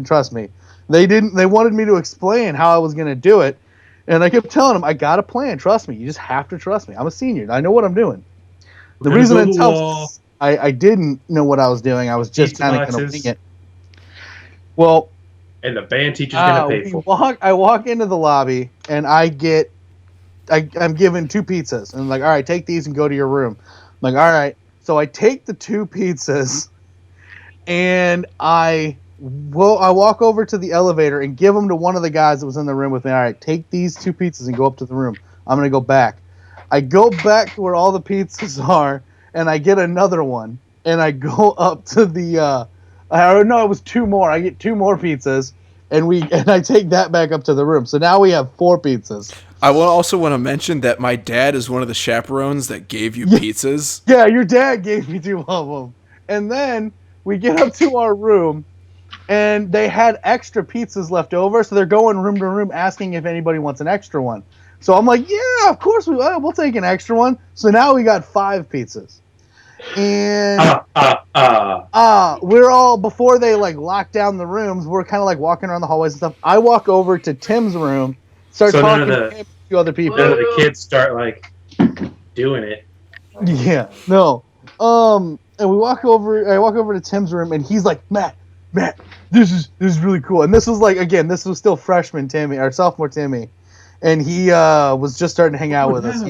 Trust me. They wanted me to explain how I was going to do it. And I kept telling them, I got a plan. Trust me. You just have to trust me. I'm a senior. I know what I'm doing. The reason I didn't know what I was doing, I was just kind of going to wing it. Well, and the band teacher's gonna pay for it. I walk into the lobby and I'm given 2 pizzas and I'm like, all right, take these and go to your room. I'm like, all right. So I take the 2 pizzas and I walk over to the elevator and give them to one of the guys that was in the room with me. All right, take these 2 pizzas and go up to the room. I'm gonna go back. I go back to where all the pizzas are and I get another one and I go up to the it was 2 more. I get 2 more pizzas, and I take that back up to the room. So now we have 4 pizzas. I also want to mention that my dad is one of the chaperones that gave you pizzas. Yeah, your dad gave me 2 of them. And then we get up to our room, and they had extra pizzas left over, so they're going room to room asking if anybody wants an extra one. So I'm like, yeah, of course we'll take an extra one. So now we got 5 pizzas. And we're all, before they like lock down the rooms, we're kind of like walking around the hallways and stuff. I walk over to Tim's room, start talking to him, to other people. None of the kids start like doing it. Yeah, no. And I walk over to Tim's room, and he's like, Matt, this is really cool. And this was like, again, this was still freshman Timmy or sophomore Timmy, and he was just starting to hang out with us.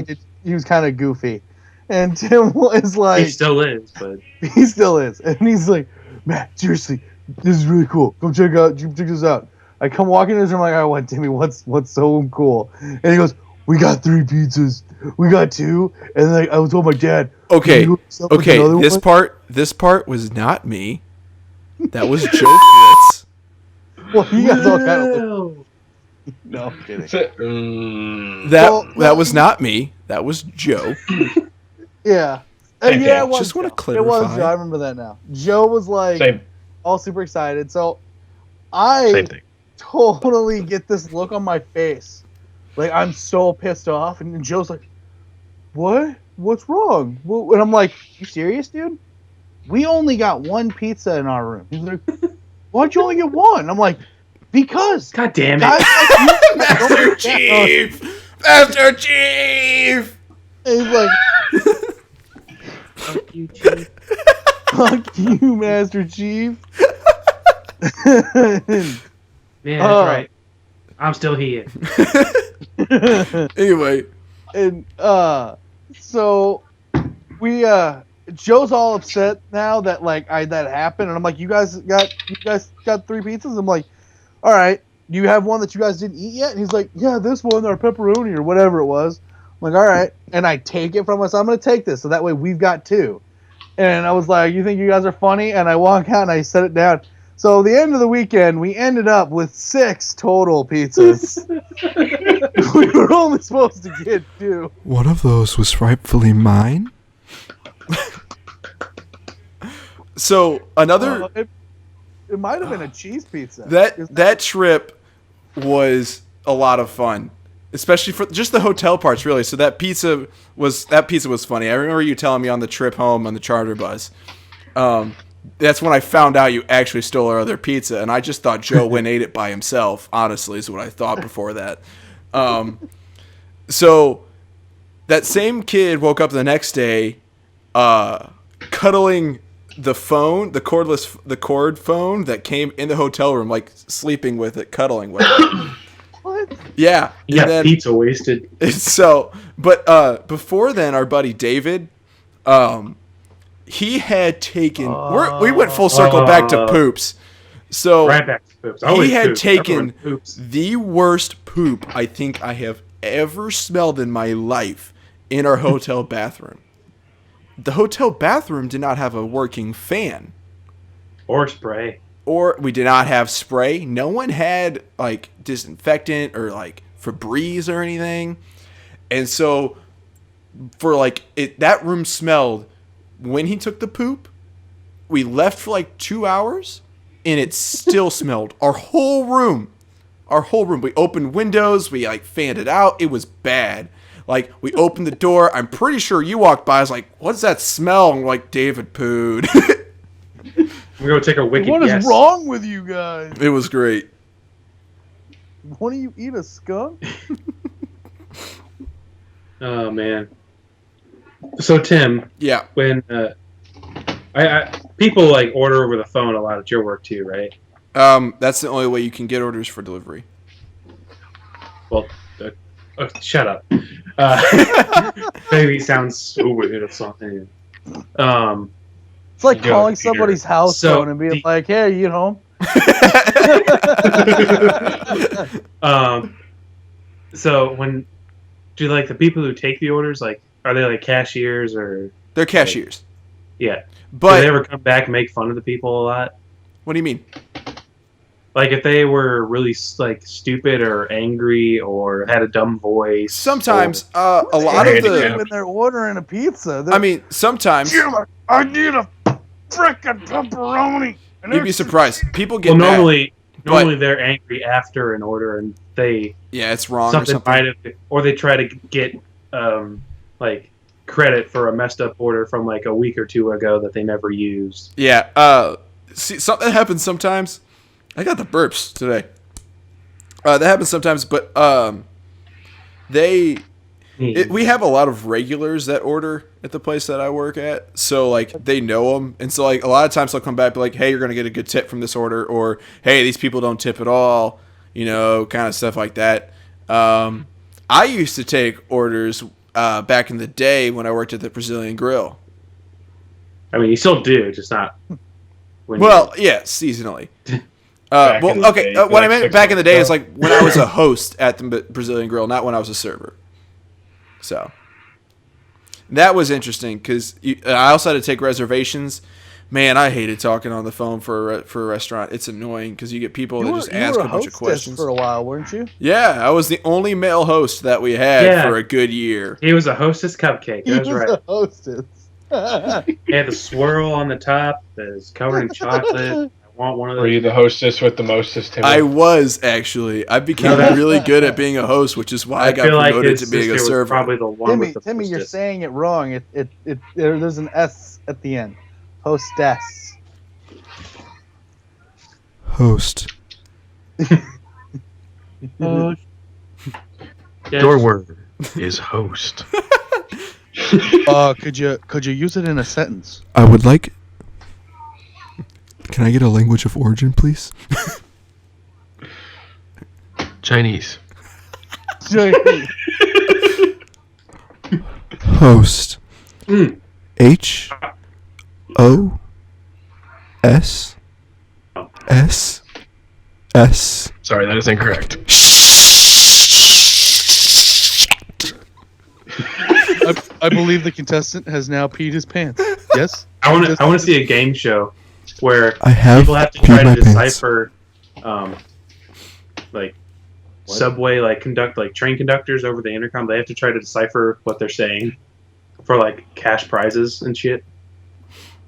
He was kind of goofy. And Tim is like... He still is, but... He still is. And he's like, Matt, seriously, this is really cool. Come check this out. I come walking in his room, I'm like, all right, Timmy, what's so cool? And he goes, we got 3 pizzas. We got 2. And then I told my dad... Okay, this part was not me. That was Joe Fritz. Well, you guys all kind of... No, I'm kidding. That was not me. That was Joe. Yeah. Yeah, it was. Just want to clarify. It was Joe. I remember that now. Joe was like all super excited. So I totally get this look on my face. Like I'm so pissed off. And Joe's like, what? What's wrong? And I'm like, you serious, dude? We only got 1 pizza in our room. He's like, why'd you only get 1? I'm like, because. God damn it. Master Chief! Master Chief! And he's like, fuck you, Chief. Fuck you, Master Chief. Yeah, that's right. I'm still here. Anyway. And so we Joe's all upset now that like that happened, and I'm like, you guys got 3 pizzas? I'm like, all right, do you have one that you guys didn't eat yet? And he's like, yeah, this one, or pepperoni or whatever it was. I'm like, all right, and I take it from us. I'm gonna take this, so that way we've got 2. And I was like, you think you guys are funny? And I walk out and I set it down. So the end of the weekend, we ended up with 6 total pizzas. We were only supposed to get 2. One of those was rightfully mine. So another, it might have been a cheese pizza. That trip was a lot of fun, especially for just the hotel parts, really. So that pizza was funny. I remember you telling me on the trip home on the charter bus. That's when I found out you actually stole our other pizza, and I just thought Joe went and ate it by himself. Honestly, is what I thought before that. So that same kid woke up the next day, cuddling the phone, the cord phone that came in the hotel room, like sleeping with it, cuddling with it. What? Yeah. Yeah, pizza wasted. So, but before then, our buddy David, he had taken. We went full circle back to poops. So right back to poops. He had taken the worst poop I think I have ever smelled in my life in our hotel bathroom. The hotel bathroom did not have a working fan. Or spray. Or we did not have spray. No one had like disinfectant or like Febreze or anything. And so for like that room smelled when he took the poop. We left for like 2 hours and it still smelled. Our whole room. We opened windows. We like fanned it out. It was bad. Like, we opened the door. I'm pretty sure you walked by. I was like, what's that smell? And we're like, David pooed. We're going to take a wicked guess. What is wrong with you guys? It was great. Why don't you eat a skunk? Oh, man. So, Tim. Yeah. When people, like, order over the phone a lot at your work, too, right? That's the only way you can get orders for delivery. Well, shut up. Maybe it sounds so weird or something. It's like calling somebody's house phone and being like, "Hey, are you home?" So do like the people who take the orders, like, are they like cashiers or? They're cashiers. Yeah. But do they ever come back and make fun of the people a lot? What do you mean? Like if they were really like stupid or angry or had a dumb voice. Sometimes a lot of the when they're ordering a pizza. I mean, sometimes I need a frickin' pepperoni. You'd be surprised. People get normally they're angry after an order and they it's wrong something or something. Or they try to get like credit for a messed up order from like a week or two ago that they never used. Yeah. See, something happens sometimes. I got the burps today. That happens sometimes, but we have a lot of regulars that order at the place that I work at, so like they know them, and so like a lot of times they'll come back and be like, "Hey, you're gonna get a good tip from this order," or "Hey, these people don't tip at all," kind of stuff like that. I used to take orders back in the day when I worked at the Brazilian Grill. I mean, you still do, just not. Seasonally. What I meant back in the day is like when I was a host at the Brazilian Grill, not when I was a server. So that was interesting because I also had to take reservations. Man, I hated talking on the phone for a restaurant. It's annoying because you get people that just ask a bunch of questions. For a while, weren't you? Yeah, I was the only male host that we had for a good year. He was a hostess cupcake. That's right. A hostess. He had the swirl on the top that is covered in chocolate. I want one of those. Were you the hostess with the mostest, Timmy? I was, actually. I became really good at being a host, which is why I got promoted to being a server. Probably the one with the Timmy, hostess. you're saying it wrong. There's an S at the end. Hostess. Host. Your word is host. Could you use it in a sentence? I would like. Can I get a language of origin, please? Chinese. Host. H O S S S. Sorry, that is incorrect. I believe the contestant has now peed his pants. Yes? I want to see a game show where people have to try to decipher like subway train conductors over the intercom. They have to try to decipher what they're saying for like cash prizes and shit.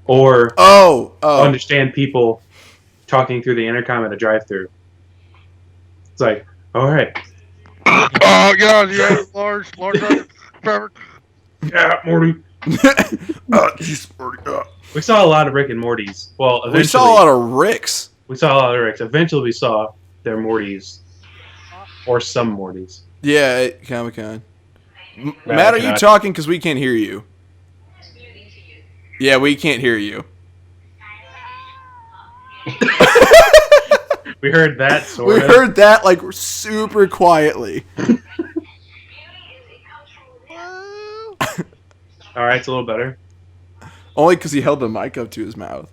Or understand people talking through the intercom at a drive-thru. It's like, all right. Oh yeah, large. Yeah, Morty. We saw a lot of Rick and Mortys. Well, eventually, we saw a lot of Ricks. Eventually, we saw their Mortys, or some Mortys. Yeah, at Comic-Con. Matt, are you talking? Because we can't hear you. Yeah, we can't hear you. We heard that, sort of. We heard that, like, super quietly. Alright, it's a little better. Only because he held the mic up to his mouth.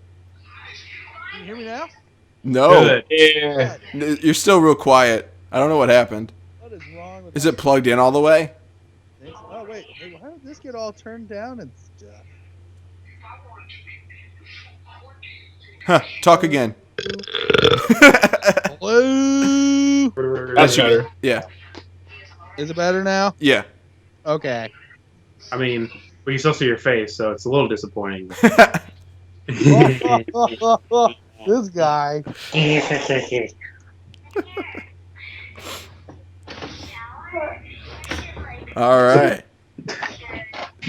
Can you hear me now? No. Good. Yeah. You're still real quiet. I don't know what happened. What is wrong with Is it plugged in all the way? Oh, wait. How did this get all turned down and stuff? Huh. Talk again. Hello? That's better. Yeah. Is it better now? Yeah. Okay. I mean, we can still see your face, so it's a little disappointing. This guy. All right.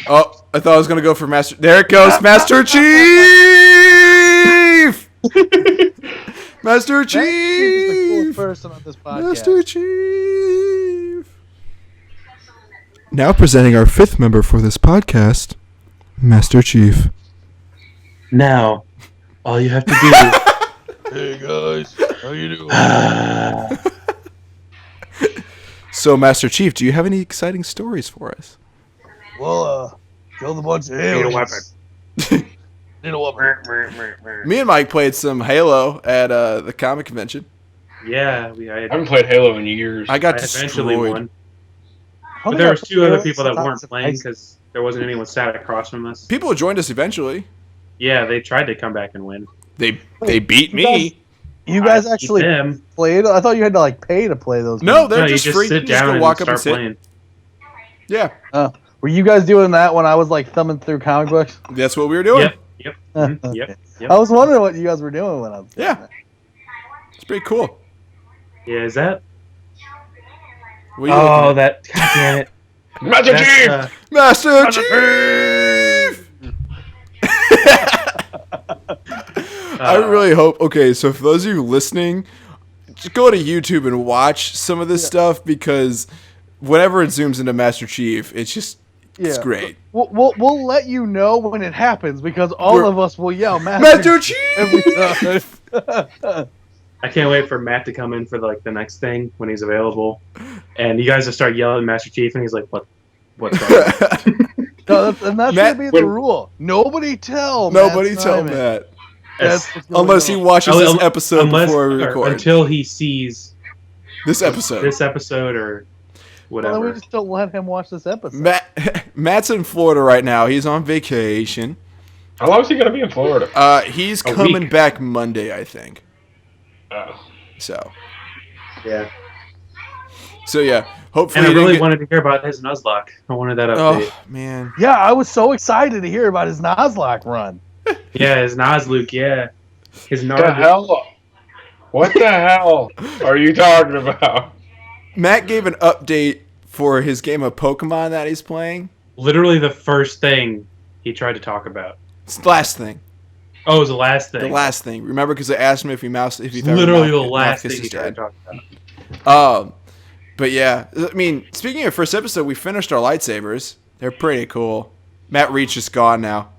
Oh, I thought I was going to go for Master... There it goes, Master Chief! Master Chief! Is the coolest person on this podcast. Master Chief! Now presenting our fifth member for this podcast, Master Chief. Now, all you have to do... Hey, guys. How you doing? So, Master Chief, do you have any exciting stories for us? Well, killed a bunch of Need a aliens. weapon. Need a weapon. Me and Mike played some Halo at the comic convention. Yeah, I haven't played Halo in years. I got eventually destroyed. won. But there was 2 other people that weren't playing because there wasn't anyone sat across from us. People joined us eventually. Yeah, they tried to come back and win. They beat me. You guys actually played? I thought you had to like pay to play those. No, games. they're you just free. sit You just down go and walk up and start sit. playing. Yeah, Were you guys doing that when I was like thumbing through comic books? that's what we were doing. Yep. Yep. I was wondering what you guys were doing when I was doing that. It's pretty cool. Yeah, is that? What are you looking at? that. God damn it. Master Chief! Master Chief! I really hope. Okay, so for those of you listening, just go to YouTube and watch some of this stuff because whenever it zooms into Master Chief, it's great. We'll let you know when it happens because all of us will yell Master Chief every time. I can't wait for Matt to come in for the next thing when he's available, and you guys will start yelling Master Chief, and he's like, "What's that?" No, that's Matt, gonna be the rule. Nobody tell Matt. Unless he watches this episode before we record. Until he sees this episode or whatever. Well, then we just don't let him watch this episode. Matt's in Florida right now. He's on vacation. How long is he going to be in Florida? He's coming back Monday, I think. Oh. So. Yeah. So, yeah. Hopefully. And I really wanted to hear about his Nuzlocke. I wanted that update. Oh, man. Yeah, I was so excited to hear about his Nuzlocke run. Yeah, his Nuzlocke, yeah. His What the hell? What the hell are you talking about? Matt gave an update for his game of Pokemon that he's playing. Literally the first thing he tried to talk about. It's the last thing. Oh, it was the last thing. The last thing. Remember, because I asked him if he literally the last thing he tried to talk about. But yeah, I mean, speaking of first episode, we finished our lightsabers. They're pretty cool. Matt Reach is gone now.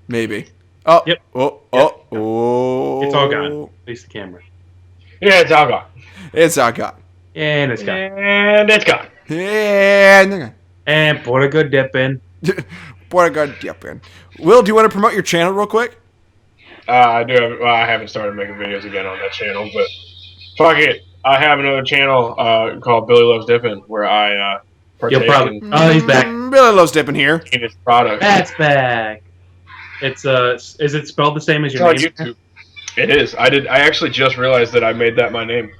Maybe. Oh. Yep. Oh. It's all gone. At least the camera. Yeah, it's all gone. It's all gone. And it's gone. And it's gone. And put a good dip in. Put a good dip in. Will, do you want to promote your channel real quick? I do. I haven't started making videos again on that channel, but fuck it. I have another channel called Billy Loves Dippin', where I partake in. Oh, he's back. Billy Loves Dippin' here. In his product. That's back. It's is it spelled the same as your name? YouTube. It is. I actually just realized that I made that my name.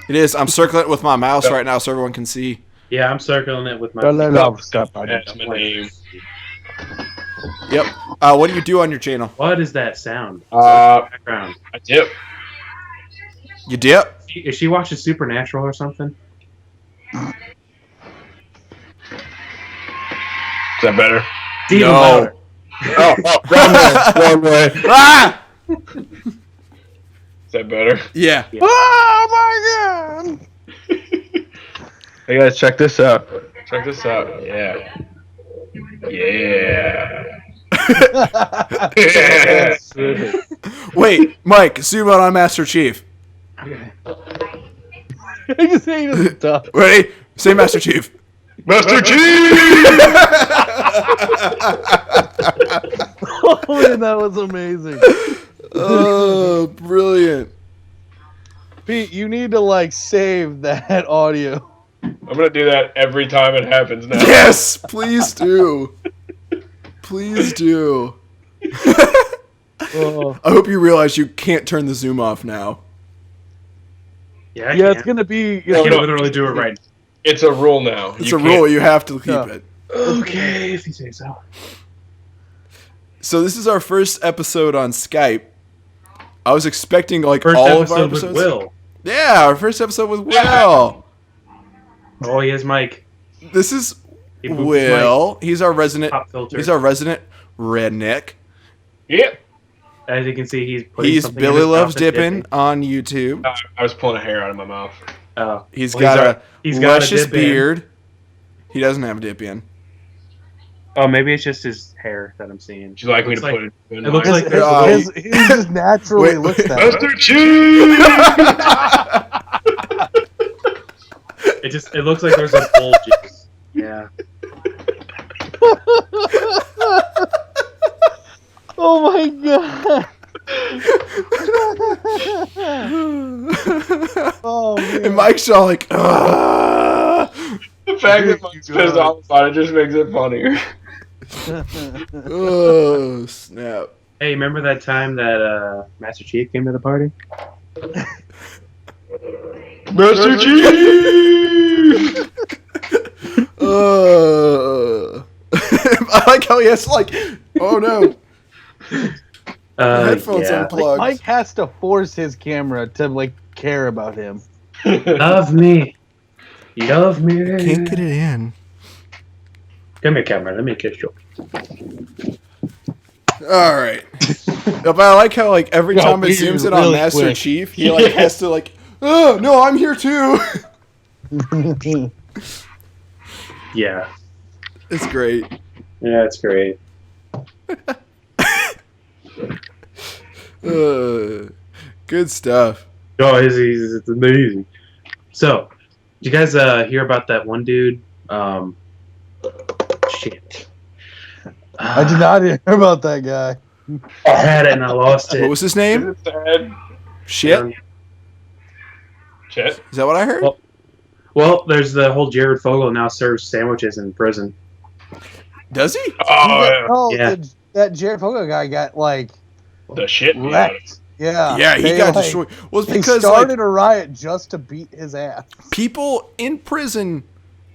It is. I'm circling it with my mouse right now so everyone can see. Yeah, I'm circling it with my. That's my name. Yep. What do you do on your channel? What is that sound? Background. I dip. You dip? Is she watching Supernatural or something? Is that better? Even louder. Wrong way. Ah! Is that better? Yeah. Oh my god! Hey guys, check this out. Check this out. Yeah. Yeah. Wait, Mike, zoom out on Master Chief. I just hate his stuff. Ready? Say Master Chief. Master Chief! Oh man, that was amazing. Oh, brilliant. Pete, you need to save that audio. I'm gonna do that every time it happens now. Yes, please do. Please do. Oh. I hope you realize you can't turn the zoom off now. Yeah, it's gonna be. I can literally do it right now. It's a rule now. It's a rule. You have to keep it. Okay, if you say so. So this is our first episode on Skype. I was expecting First all of our episode with episodes. Will. Yeah, our first episode with Will. Oh, he has Mike. This is He boops Will. Mike. He's our resident. Pop filter. He's our resident redneck. Yep. As you can see, he's putting He's something in Billy his Loves mouth and Dippin' on YouTube. I was pulling a hair out of my mouth. Oh, He's well, got he's a got a luscious dip in. beard. He doesn't have a dip in. Oh, maybe it's just his hair that I'm seeing. Would you like me to put it in? It looks like He just naturally looks that way. Master Chief! It looks like there's a bulge. Yeah. Oh my god. Oh man. And Mike's all like, The fact that Mike's pissed off about it just makes it funnier. oh, snap. Hey, remember that time that Master Chief came to the party? Master Chief! I like how he has to like, oh no. Headphones yeah. unplugged. Mike has to force his camera to like care about him. Love me. Love me. Can't get it in. Come here, camera. Let me kiss you. All right. But I like how like every time it zooms in on really Master quick. Chief, he like has to like, oh no, I'm here too. Yeah. It's great. Yeah, it's great. Good stuff. Oh, it's amazing. So, did you guys hear about that one dude? Shit. I did not hear about that guy. I had it and I lost it. What was his name? Shit. Chet? Is that what I heard? Well, there's the whole Jared Fogle now serves sandwiches in prison. Does he? Oh, Yeah. That Jared Fogo guy got like the shit. wrecked. Yeah. Yeah, he They, got like, destroyed. Well, it's They because started like, a riot just to beat his ass. people in prison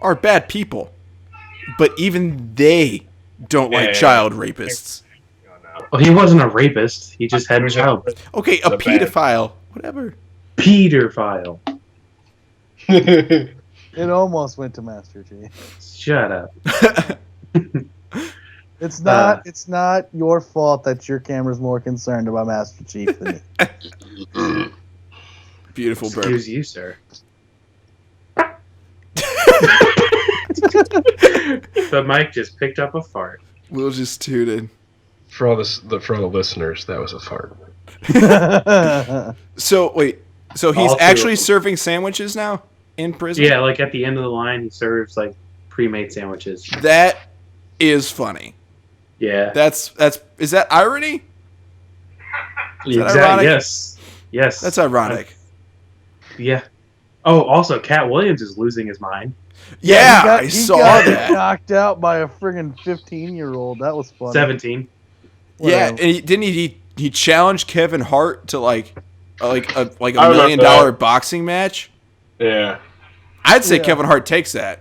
are bad people, but even they don't like child rapists. Well, he wasn't a rapist. He just had a child. Okay, a The bad. pedophile, whatever. Pedophile. It almost went to Master Chief. Shut up. It's not your fault that your camera's more concerned about Master Chief than me. Beautiful bird. Excuse you, sir. But Mike just picked up a fart. Will just tooted. For all the listeners, that was a fart. So wait, so he's All two actually of them. serving sandwiches now in prison? Yeah, like at the end of the line, he serves like pre-made sandwiches. That is funny. Yeah. That's is that irony? Is that Exactly. ironic? Yes. Yes. That's ironic. Yeah. Oh, also, Cat Williams is losing his mind. Yeah, I he saw got that. knocked out by a friggin' 15-year-old. That was funny. 17. Yeah, Whatever. and didn't he challenged Kevin Hart to like a I $1 remember million that. boxing match? Yeah. I'd say Yeah. Kevin Hart takes that.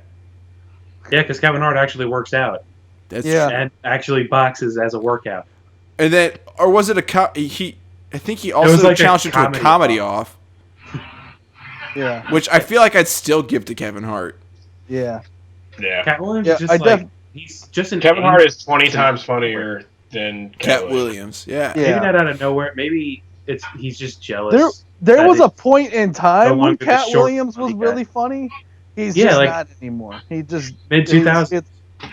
Yeah, because Kevin Hart actually works out That's Yeah. and actually boxes as a workout. And then, or was it I think he was also like a challenged him to a comedy comedy off, Yeah. which I feel like I'd still give to Kevin Hart. Yeah. Yeah. Cat Williams Yeah, is just I like def- he's just an Kevin angel. Hart is 20 times funnier than Cat Williams, yeah. Maybe Yeah. not out of nowhere. Maybe he's just jealous. There that was it- a point in the time one when with the Cat short Williams was funny guy. really funny. He's Yeah, just like- not anymore. He just Mid-2000s. it's-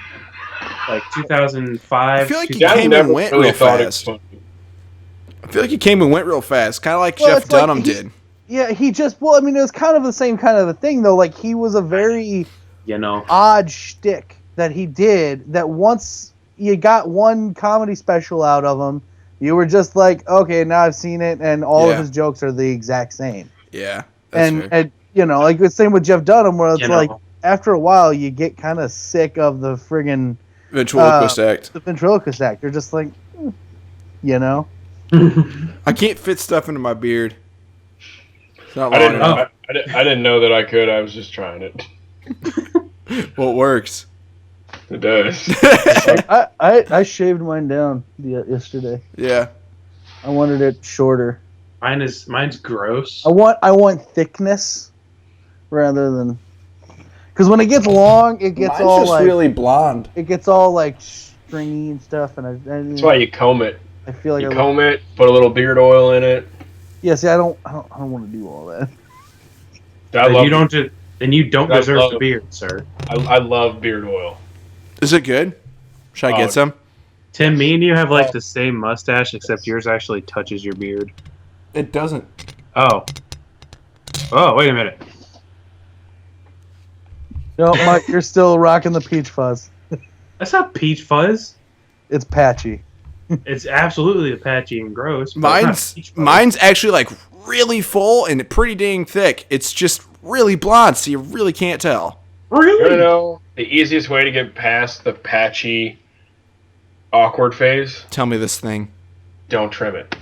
like 2005. I feel like he 2000 came and went real fast. I feel like he came and went real fast, kind of like Well, Jeff it's like Dunham he- did. Yeah, he just it was kind of the same kind of a thing though. Like he was a very you know. odd shtick that he did. That once you got one comedy special out of him, you were just like, okay, now I've seen it, and all Yeah. of his jokes are the exact same. Yeah, that's fair. And you know, like the same with Jeff Dunham, where it's You like know. after a while you get kind of sick of the friggin' Ventriloquist act. the ventriloquist act. You're just like, you know. I can't fit stuff into my beard. It's not I long didn't, enough. I didn't know that I could. I was just trying it. Well, it works. It does. I shaved mine down yesterday. Yeah. I wanted it shorter. Mine's gross. I want thickness rather than because when it gets long, it gets all like blonde. it gets all like stringy and stuff, and That's why you comb it. I feel like You comb it, put a little beard oil in it. yeah. See, I don't want to do all that. I love, Then you don't I deserve love- the beard, sir. I love beard oil. Is it good? Should I get some? Tim, me and you have like the same mustache, except yours actually touches your beard. It doesn't. Oh. Oh, wait a minute. No, Mike, you're still rocking the peach fuzz. That's not peach fuzz. It's patchy. It's absolutely patchy and gross. Mine's actually like really full and pretty dang thick. It's just really blonde, so you really can't tell. Really? You know the easiest way to get past the patchy, awkward phase? Tell me this thing. Don't trim it.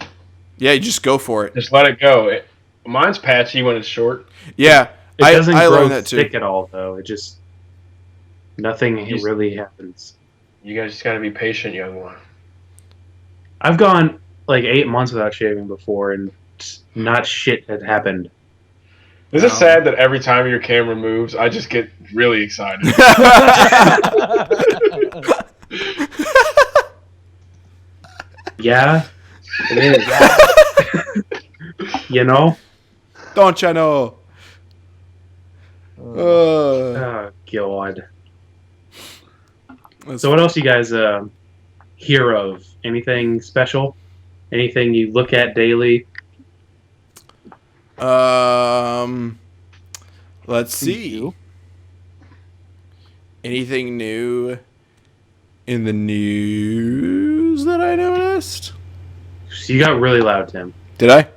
Yeah, you just go for it. Just let it go. Mine's patchy when it's short. Yeah, It doesn't I grow learned that too. thick at all, though. It just nothing really happens. You guys just gotta be patient, young one. I've gone like 8 months without shaving before, and not shit had happened. Is it sad that every time your camera moves, I just get really excited? Yeah, it is. You know? Don't you know? Oh, God. So what else you guys hear of? Anything special? Anything you look at daily? Let's see. Anything new in the news that I noticed? So you got really loud, Tim. Did I?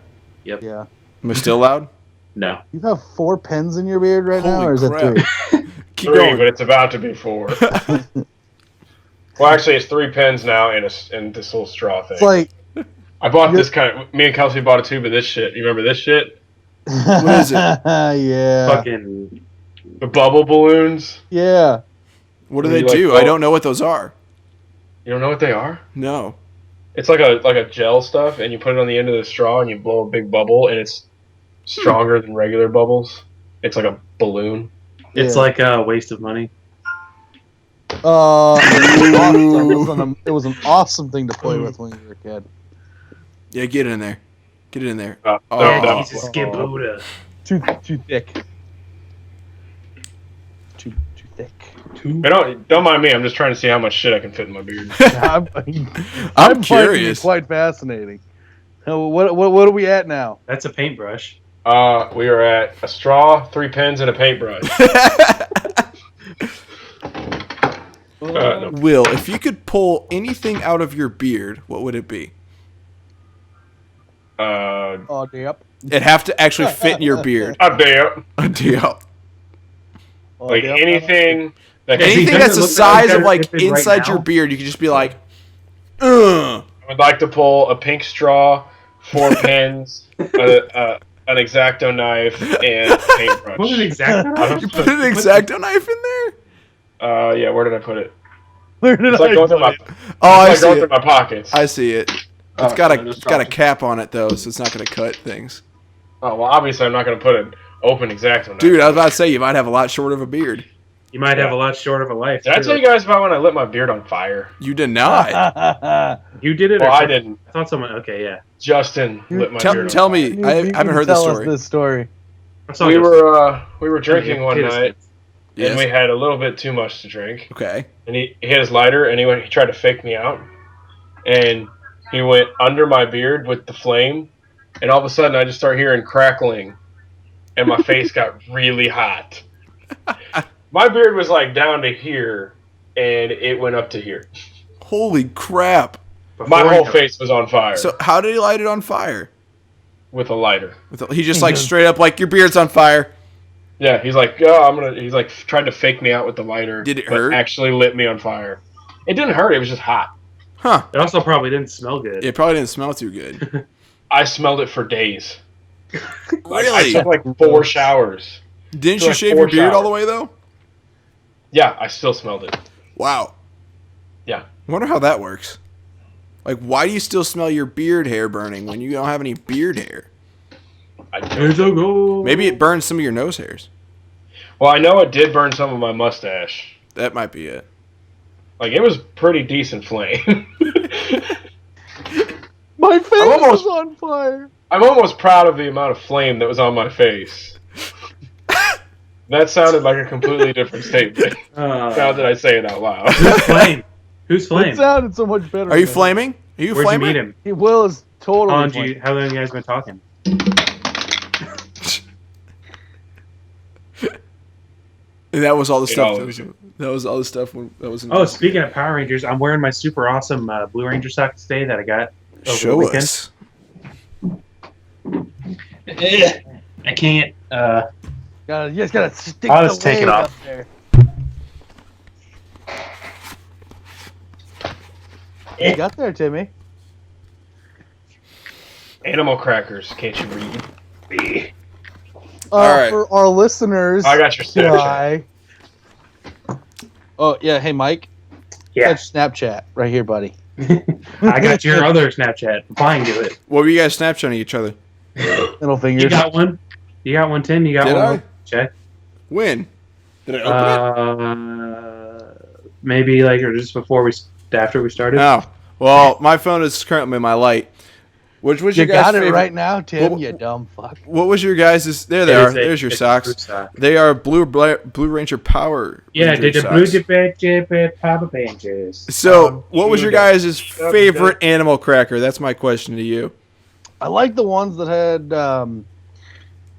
Yep. Yeah. Am I still loud? No. You have 4 pens in your beard right now, Holy or is crap. it 3? Keep 3, going. but it's about to be 4. Well, actually, it's 3 pens now and this little straw thing. It's like I bought this kind of. Me and Kelsey bought a tube of this shit. You remember this shit? What is it? Yeah. Fucking. The bubble balloons. Yeah. What do You they like do? blow- I don't know what those are. You don't know what they are? No. It's like a gel stuff, and you put it on the end of the straw, and you blow a big bubble, and it's stronger than regular bubbles. It's like a balloon. It's Yeah. like a waste of money. It was an awesome thing to play with when you were a kid. Yeah, get it in there. Get it in there. No, Oh. Piece of Skiboda. Too thick. Too thick. But don't mind me. I'm just trying to see how much shit I can fit in my beard. I'm finding it curious. quite fascinating. What are we at now? That's a paintbrush. We are at a straw, 3 pens, and a paintbrush. No. Will, if you could pull anything out of your beard, what would it be? Oh, yep. It'd have to actually fit in your beard. A damn. A deal. Like anything that can Anything doesn't that's the look size like of like they're right inside now. your beard, you could just be like, ugh. I would like to pull a pink straw, 4 pens, an X-Acto knife, and a paintbrush. What an exact. You put an X-Acto knife in there? Yeah, where did I put it? Where did It's like going through my, Oh, I it's like see going it. through my pockets. I see it. It's got a cap on it though, so it's not gonna cut things. Oh, well, obviously I'm not going to put an open X-Acto knife. Dude, I was about to say you might have a lot short of a beard. You might have a lot short of a life. Did I too. tell you guys about when I lit my beard on fire? You did not. You did it? Well, or I someone- didn't. I thought someone. Okay, yeah. Justin lit my beard on Tell fire. me, I haven't heard this story. This story. I saw We this. were drinking one Potato night, Yes. and we had a little bit too much to drink. Okay. And he hit his lighter, and he tried to fake me out, and he went under my beard with the flame, and all of a sudden I just start hearing crackling, and my face got really hot. My beard was like down to here, and it went up to here. Holy crap. My whole face was on fire So how did he light it on fire? with a lighter. He just like straight up like your beard's on fire. Yeah, he's like, oh, he's like tried to fake me out with the lighter. Did it but hurt? Actually lit me on fire. It didn't hurt. It was just hot. Huh. It also probably didn't smell good. It probably didn't smell too good. I smelled it for days. I Really? took like 4 showers. Didn't took you like shave 4 your beard all showers. the way though? Yeah, I still smelled it. Wow. Yeah. I wonder how that works. Like, why do you still smell your beard hair burning when you don't have any beard hair? There's a goal. Maybe it burns some of your nose hairs. Well, I know it did burn some of my mustache. That might be it. Like, it was pretty decent flame. My face almost- is on fire. I'm almost proud of the amount of flame that was on my face. That sounded like a completely different statement. Now that I say it out loud. Flame. Who's Flame? It sounded so much better. Are you flaming? Are you Where'd flaming? you meet him? He Will is totally. How long you guys been talking? And that was all the stuff. all That was all the stuff. That was. Oh, speaking of Power Rangers, I'm wearing my super awesome Blue Ranger socks today that I got over the Show weekend. us. I can't. You just gotta stick I'll the just take it leg off. up there. You got there, Timmy. Animal crackers. Can't you read? Alright. For our listeners, I got your Snapchat. Oh yeah, hey Mike. Yeah, That's Snapchat right here, buddy. I got your other Snapchat. Replying to it. What were you guys Snapchatting each other? Middle fingers. You got one. You got one, Tim. You got Did one. I? Check. When? Did I open Maybe like or just after we started. it? Oh. Well, my phone is currently my light. Which was You your guys' got it favorite? right now, Tim. What- you dumb fuck. What was your guys'? There they are. There's your socks. They are Blue Ranger Power. Yeah, Ranger did the socks. blue Papa Banjos. So, what was your Sugar. guys' favorite animal cracker? That's my question to you. I like the ones that had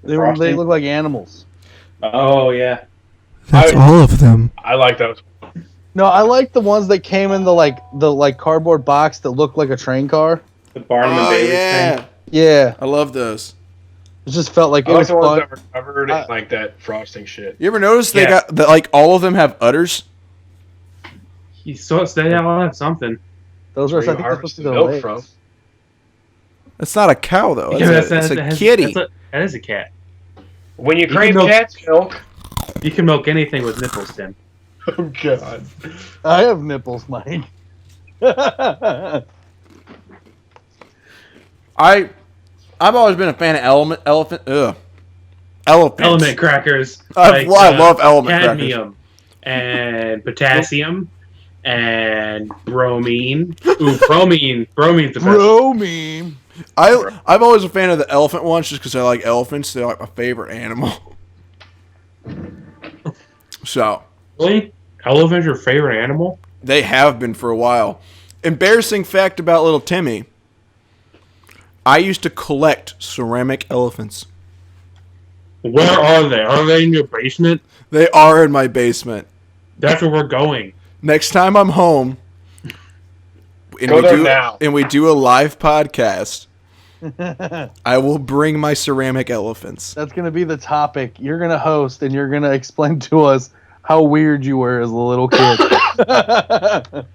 they Frosting? look like animals. Oh yeah. That's all of them. I like those. No, I like the ones that came in the cardboard box that looked like a train car. The Barnum and Oh Bailey yeah, thing. Yeah, I love those. it just felt like I it like was the ones fun. that were covered in like that frosting shit. You ever notice they Yeah. got that? Like all of them have udders. They all have something. Those are Where you I think they're supposed harvest to the be milk legs. from. That's not a cow though. Yeah, That's that a has- kitty. That is a cat. When you can crave milk- cat's milk. You can milk anything with nipples, Tim. Oh god. I have nipples, Mike. I've always been a fan of elephants. Element crackers. I love element cadmium and potassium and bromine. Ooh, bromine. Bromine's the best. Bromine. I'm always a fan of the elephant ones just because I like elephants. They're like my favorite animal. So Really? Elephant's your favorite animal? they have been for a while. Embarrassing fact about little Timmy. I used to collect ceramic elephants. Where are they? Are they in your basement? They are in my basement. That's where we're going. Next time I'm home, and Go there now. we do a live podcast, I will bring my ceramic elephants. That's gonna be the topic. You're gonna host and you're gonna explain to us how weird you were as a little kid.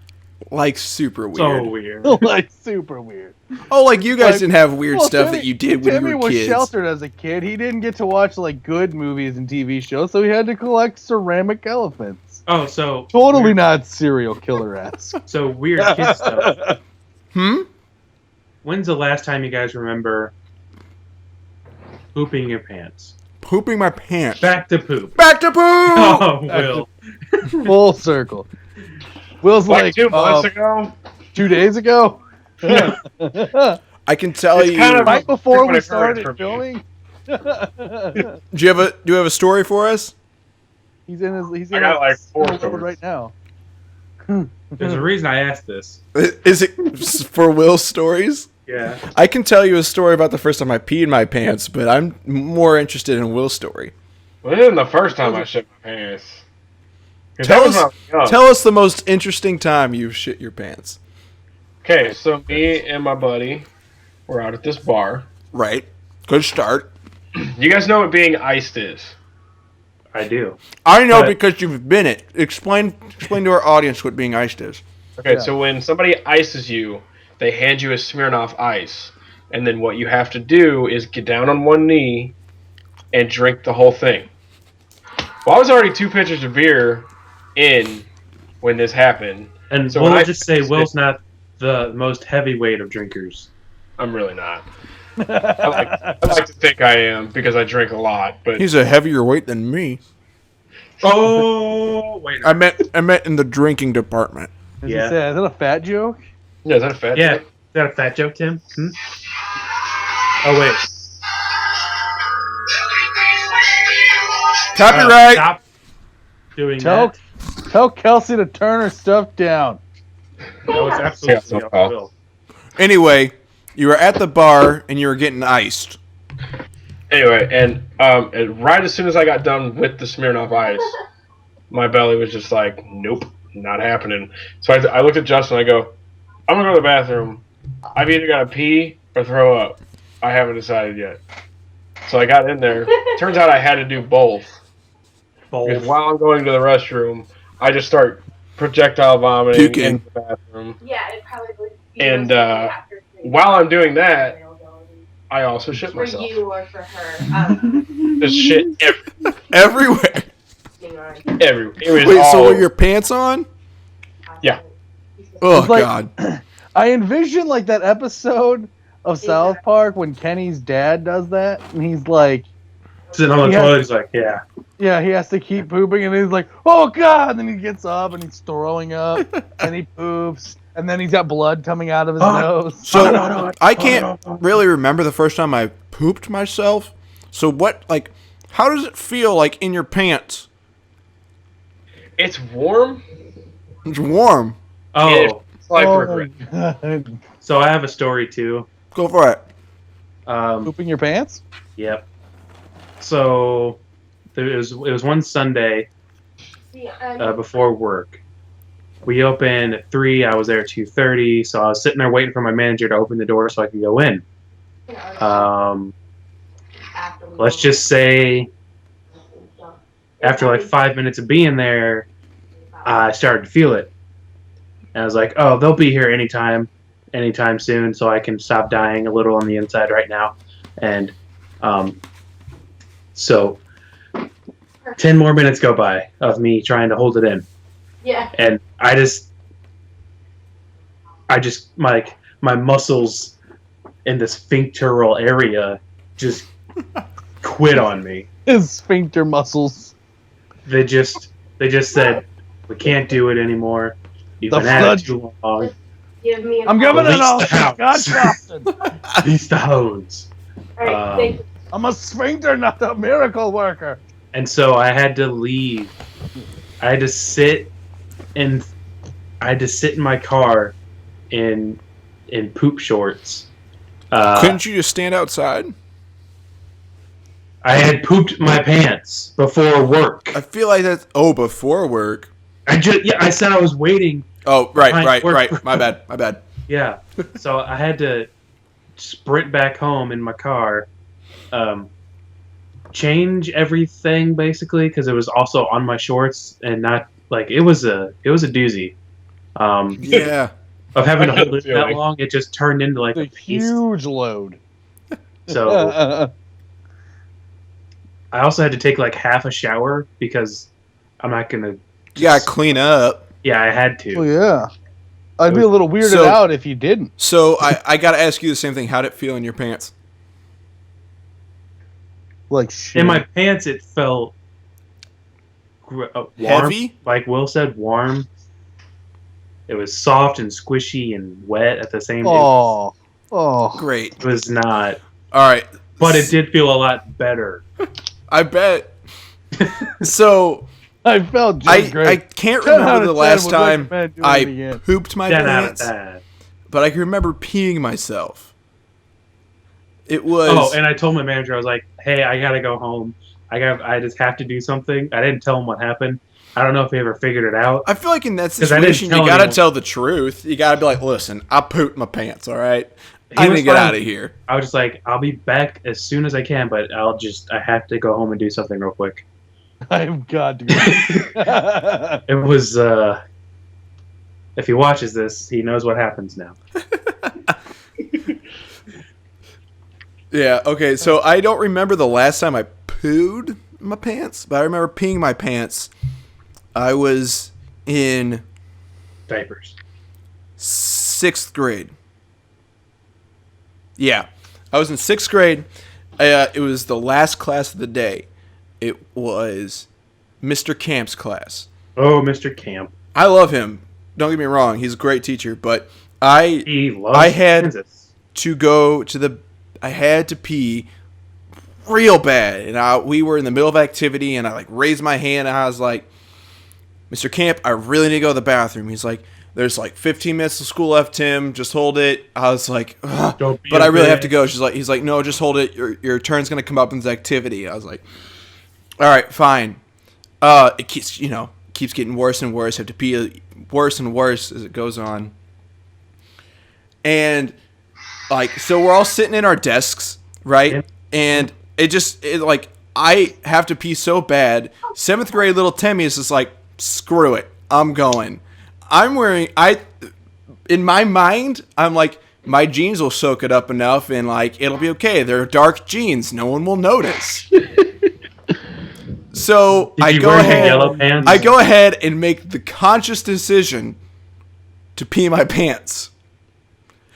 Like super weird. So weird. Like super weird. Oh, like you guys Like, didn't have weird well, stuff Timmy- that you did when Timmy you were was kids. sheltered as a kid. He didn't get to watch like good movies and TV shows, so he had to collect ceramic elephants. Oh, so Totally weird, not serial killer ass. so weird kid stuff. Hmm? When's the last time you guys remember pooping your pants? Pooping my pants. Back to poop. Back to poop! Oh, Will. Full circle. Will's Like like 2 months ago. 2 days ago. I can tell It's you. kind of- Right before When we I've heard it started from filming. Do you have a story for us? He's in his. He's I in got, like, his 4 world stories. right now. There's a reason I asked this. Is it for Will's stories? Yeah. I can tell you a story about the first time I peed my pants, but I'm more interested in Will's story. Well, it isn't the first time I shit my pants. 'Cause Tell that was us, when I was young. tell us the most interesting time you've shit your pants. Okay, so me and my buddy were out at this bar. Right. Good start. You guys know what being iced is? I do. I know But- because you've been it. Explain to our audience what being iced is. Okay, Yeah. so when somebody ices you, they hand you a Smirnoff Ice, and then what you have to do is get down on one knee and drink the whole thing. Well, I was already 2 pitchers of beer in when this happened. And So we'll when I- just say Will's not the most heavyweight of drinkers. I'm really not. I like to think I am because I drink a lot, but He's a heavier weight than me. Oh, wait. I meant in the drinking department. As Yeah. he said, is that a fat joke? yeah, is that a fat Yeah. joke? Is that a fat joke, Tim? Hmm? Oh, wait. Copyright. Stop doing Tell that. tell Kelsey to turn her stuff down. That was absolutely Yeah, off the bill. Anyway, you were at the bar and you were getting iced. Anyway, and right as soon as I got done with the Smirnoff Ice, my belly was just like, nope, not happening. So I looked at Justin. I go, I'm gonna go to the bathroom. I've either got to pee or throw up. I haven't decided yet. So I got in there. Turns out I had to do both. Because while I'm going to the restroom, I just start projectile vomiting Puking. in the bathroom. Yeah, it probably would be. And after while I'm doing that, I also shit for myself. you or for her. Just shit Everywhere. everywhere. It was Wait, all, so were your pants on? Yeah. Oh, It's like- God. I envision like that episode of South Park when Kenny's dad does that, and he's like, Sitting on the Yeah. toilet, he's like, yeah. yeah, he has to keep pooping, and he's like, oh God, and then he gets up and he's throwing up, and he poops, and then he's got blood coming out of his nose. So, no, I can't really remember the first time I pooped myself. So how does it feel like in your pants? It's warm. It's warm. Oh, It's like Oh, regret. God. so I have a story too. Go for it. Pooping your pants? Yep. So it was one Sunday before work. We opened at 3. I was there at 2:30, so I was sitting there waiting for my manager to open the door so I could go in. Let's just say after like 5 minutes of being there, I started to feel it. And I was like, oh, they'll be here anytime soon, so I can stop dying a little on the inside right now. And so 10 more minutes go by of me trying to hold it in. Yeah. And I just like my muscles in the sphincteral area just quit on me. His sphincter muscles. They just said, we can't do it anymore. You've The been at flood- it too long. Give me a I'm giving it Release all the to house. God Crofton. Release the hose. All right, thank you. I'm a sphincter, not a miracle worker. And so I had to leave. I had to sit in my car in poop shorts. Couldn't you just stand outside? I had pooped my pants before work. I feel like that's before work. I said I was waiting. Oh, Behind right. work. My bad. Yeah. So I had to sprint back home in my car, change everything basically because it was also on my shorts and not like it was a doozy. Yeah. Of having to I know hold the it that feeling. long, it just turned into like It's a a paste. huge load. So I also had to take like half a shower because I'm not gonna. You gotta clean up. Yeah, I had to. Oh yeah. I'd be a little weirded So- out if you didn't. So I gotta ask you the same thing. How'd it feel in your pants? Like shit. In my pants, it felt warm, Heavy? like Will said, warm. It was soft and squishy and wet at the same time. Oh. Great. It was not, All right. but it did feel a lot better. I bet. So I felt just I great. can't 10 out remember of the 10 last would time recommend doing it I again. pooped my 10 out of pants, 10. but I can remember peeing myself. It was. Oh, and I told my manager, I was like, "Hey, I gotta go home. I just have to do something." I didn't tell him what happened. I don't know if he ever figured it out. I feel like in that 'Cause I didn't situation, tell you gotta anyone. tell the truth. You gotta be like, "Listen, I pooped my pants. All right, He I need was to get fine. out of here." I was just like, "I'll be back as soon as I can, but I have to go home and do something real quick." I've got to go. It was. If he watches this, he knows what happens now. Yeah. Okay. So I don't remember the last time I pooed my pants, but I remember peeing my pants. I was in Diapers. 6th grade. Yeah, I was in 6th grade. It was the last class of the day. It was Mr. Camp's class. Oh, Mr. Camp. I love him. Don't get me wrong; he's a great teacher. But I He loves I had- Kansas. to go to the. I had to pee real bad, and we were in the middle of activity, and I like raised my hand, and I was like, "Mr. Camp, I really need to go to the bathroom." He's like, there's like 15 minutes of school left, Tim. Just hold it. I was like, Don't be but a I really have bitch. to go. He's like, no, just hold it. Your turn's gonna come up in this activity. I was like, all right, fine. It keeps getting worse and worse. I have to pee worse and worse as it goes on. And like, so we're all sitting in our desks, right? Yeah. And I have to pee so bad. 7th grade little Timmy is just like, screw it, I'm going. In my mind, I'm like, my jeans will soak it up enough and like, it'll be okay. They're dark jeans. No one will notice. So Did I you go wear your ahead. yellow pants? I go ahead and make the conscious decision to pee my pants.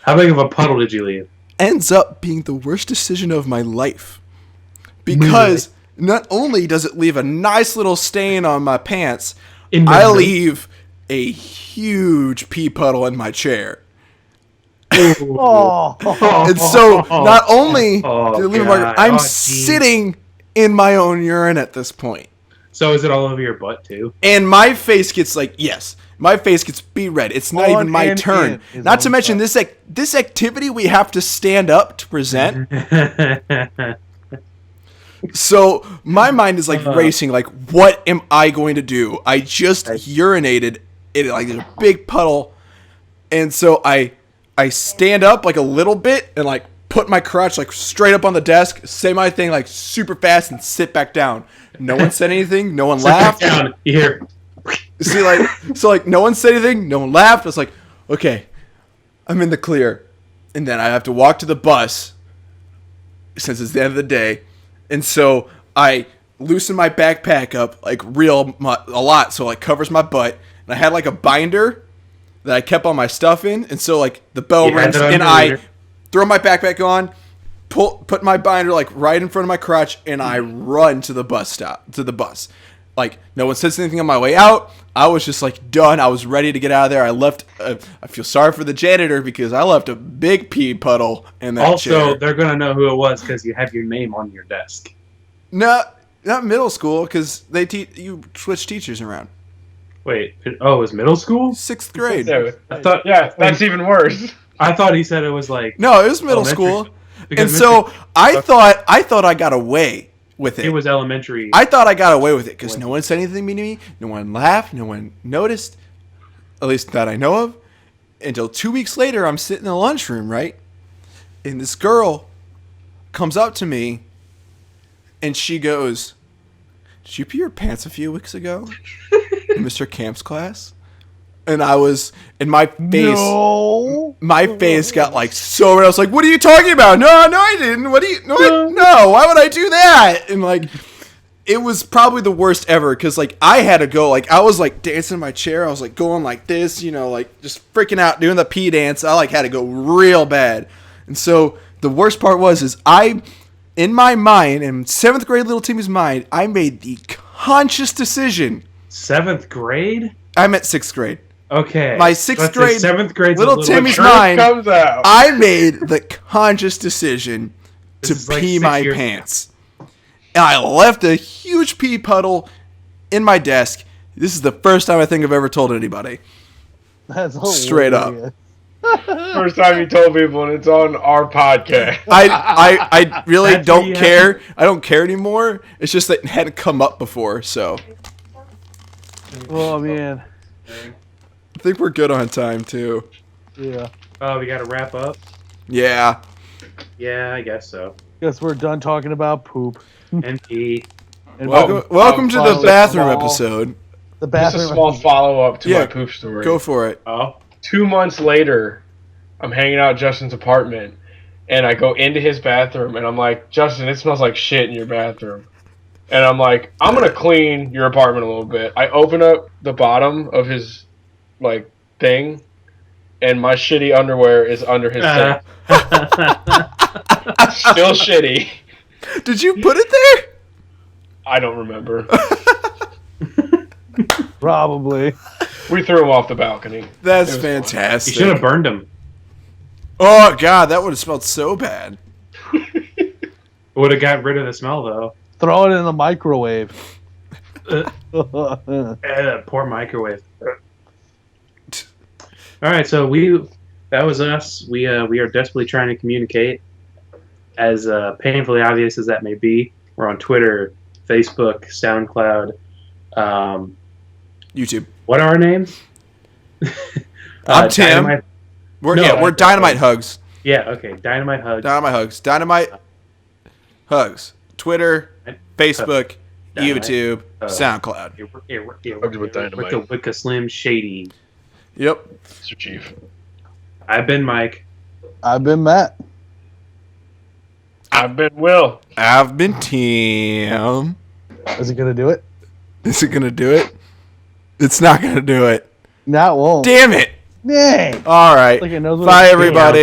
How big of a puddle did you leave? Ends up being the worst decision of my life. Because not only does it leave a nice little stain on my pants, I leave a huge pee puddle in my chair. Oh. And so not only did I leave a mark, God. I'm Geez. sitting in my own urine at this point. So is it all over your butt too? And my face gets my face gets beet red. It's not even my turn. Not to mention this activity we have to stand up to present. So my mind is like racing. Like, what am I going to do? I just urinated. It like there's a big puddle, and so I stand up like a little bit and like put my crotch like straight up on the desk, say my thing like super fast, and sit back down. No one said anything. No one laughed. Down. You hear? See, like no one said anything. No one laughed. I was like, okay, I'm in the clear, and then I have to walk to the bus since it's the end of the day. And so I loosen my backpack up like a lot, so it like covers my butt. And I had like a binder that I kept all my stuff in, and so like the bell rings, and I throw my backpack on, put my binder like right in front of my crotch, and I run to the bus. Like no one says anything on my way out. I was just like done. I was ready to get out of there. I left. I feel sorry for the janitor because I left a big pee puddle in that chair. Also, they're gonna know who it was because you have your name on your desk. No, not middle school because you switch teachers around. Wait, it was middle school? 6th grade. Yeah, I thought. that's even worse. I thought he said it was like. No, it was middle elementary school. because And so I thought I got away with it. it was elementary. I thought I got away with it because no one said anything to me. No one laughed. No one noticed. At least that I know of. Until 2 weeks later, I'm sitting in the lunchroom, right? And this girl comes up to me and she goes, "Did you pee your pants a few weeks ago in Mr. Camp's class?" And I was, and my face got like so red. I was like, "What are you talking about? No, I didn't. What do you, no, why would I do that?" And like, it was probably the worst ever because like I had to go, like I was like dancing in my chair. I was like going like this, like just freaking out, doing the pee dance. I like had to go real bad. And so the worst part is in my mind, in 7th grade little Timmy's mind, I made the conscious decision. 7th grade? I'm at 6th grade. Okay. My 6th grade, 7th grade. little Timmy's Truth mind. comes out. I made the conscious decision to This is like pee 6 my years pants. And I left a huge pee puddle in my desk. This is the first time I think I've ever told anybody. That's Straight up. hilarious. First time you told people, and it's on our podcast. I really That's what don't you care. I don't care anymore. It's just that it hadn't come up before, so Oh man. I think we're good on time too. Yeah. Oh, we gotta wrap up? Yeah. Yeah, I guess so. Guess we're done talking about poop. And pee. And Welcome to the finally, bathroom small- episode. The Just bathroom. a small follow-up to Yeah, my poop story. Go for it. Oh. 2 months later, I'm hanging out at Justin's apartment, and I go into his bathroom, and I'm like, "Justin, it smells like shit in your bathroom." And I'm like, "I'm gonna clean your apartment a little bit." I open up the bottom of his, like, thing, and my shitty underwear is under his sink. Still shitty. Did you put it there? I don't remember. Probably. We threw him off the balcony. That's It was fun. You fantastic. should have burned him. Oh god, that would have smelled so bad. It would have got rid of the smell, though. Throw it in the microwave. Poor microwave. All right, so that was us. We are desperately trying to communicate, as painfully obvious as that may be. We're on Twitter, Facebook, SoundCloud, YouTube. What are our names? I'm Tim. Dynamite. We're Dynamite Hugs. Yeah, okay. Dynamite Hugs. Dynamite Hugs. Dynamite Hugs. Twitter, Facebook, Dynamite. YouTube, SoundCloud. Hugs with Dynamite. Wicca Slim Shady. Yep. Mr. Chief. I've been Mike. I've been Matt. I've been Will. I've been Tim. Is it gonna do it? Is it gonna do it? It's not gonna do it. No, it won't. Damn it. Dang. All right. Like it knows what Bye, it's doing. everybody.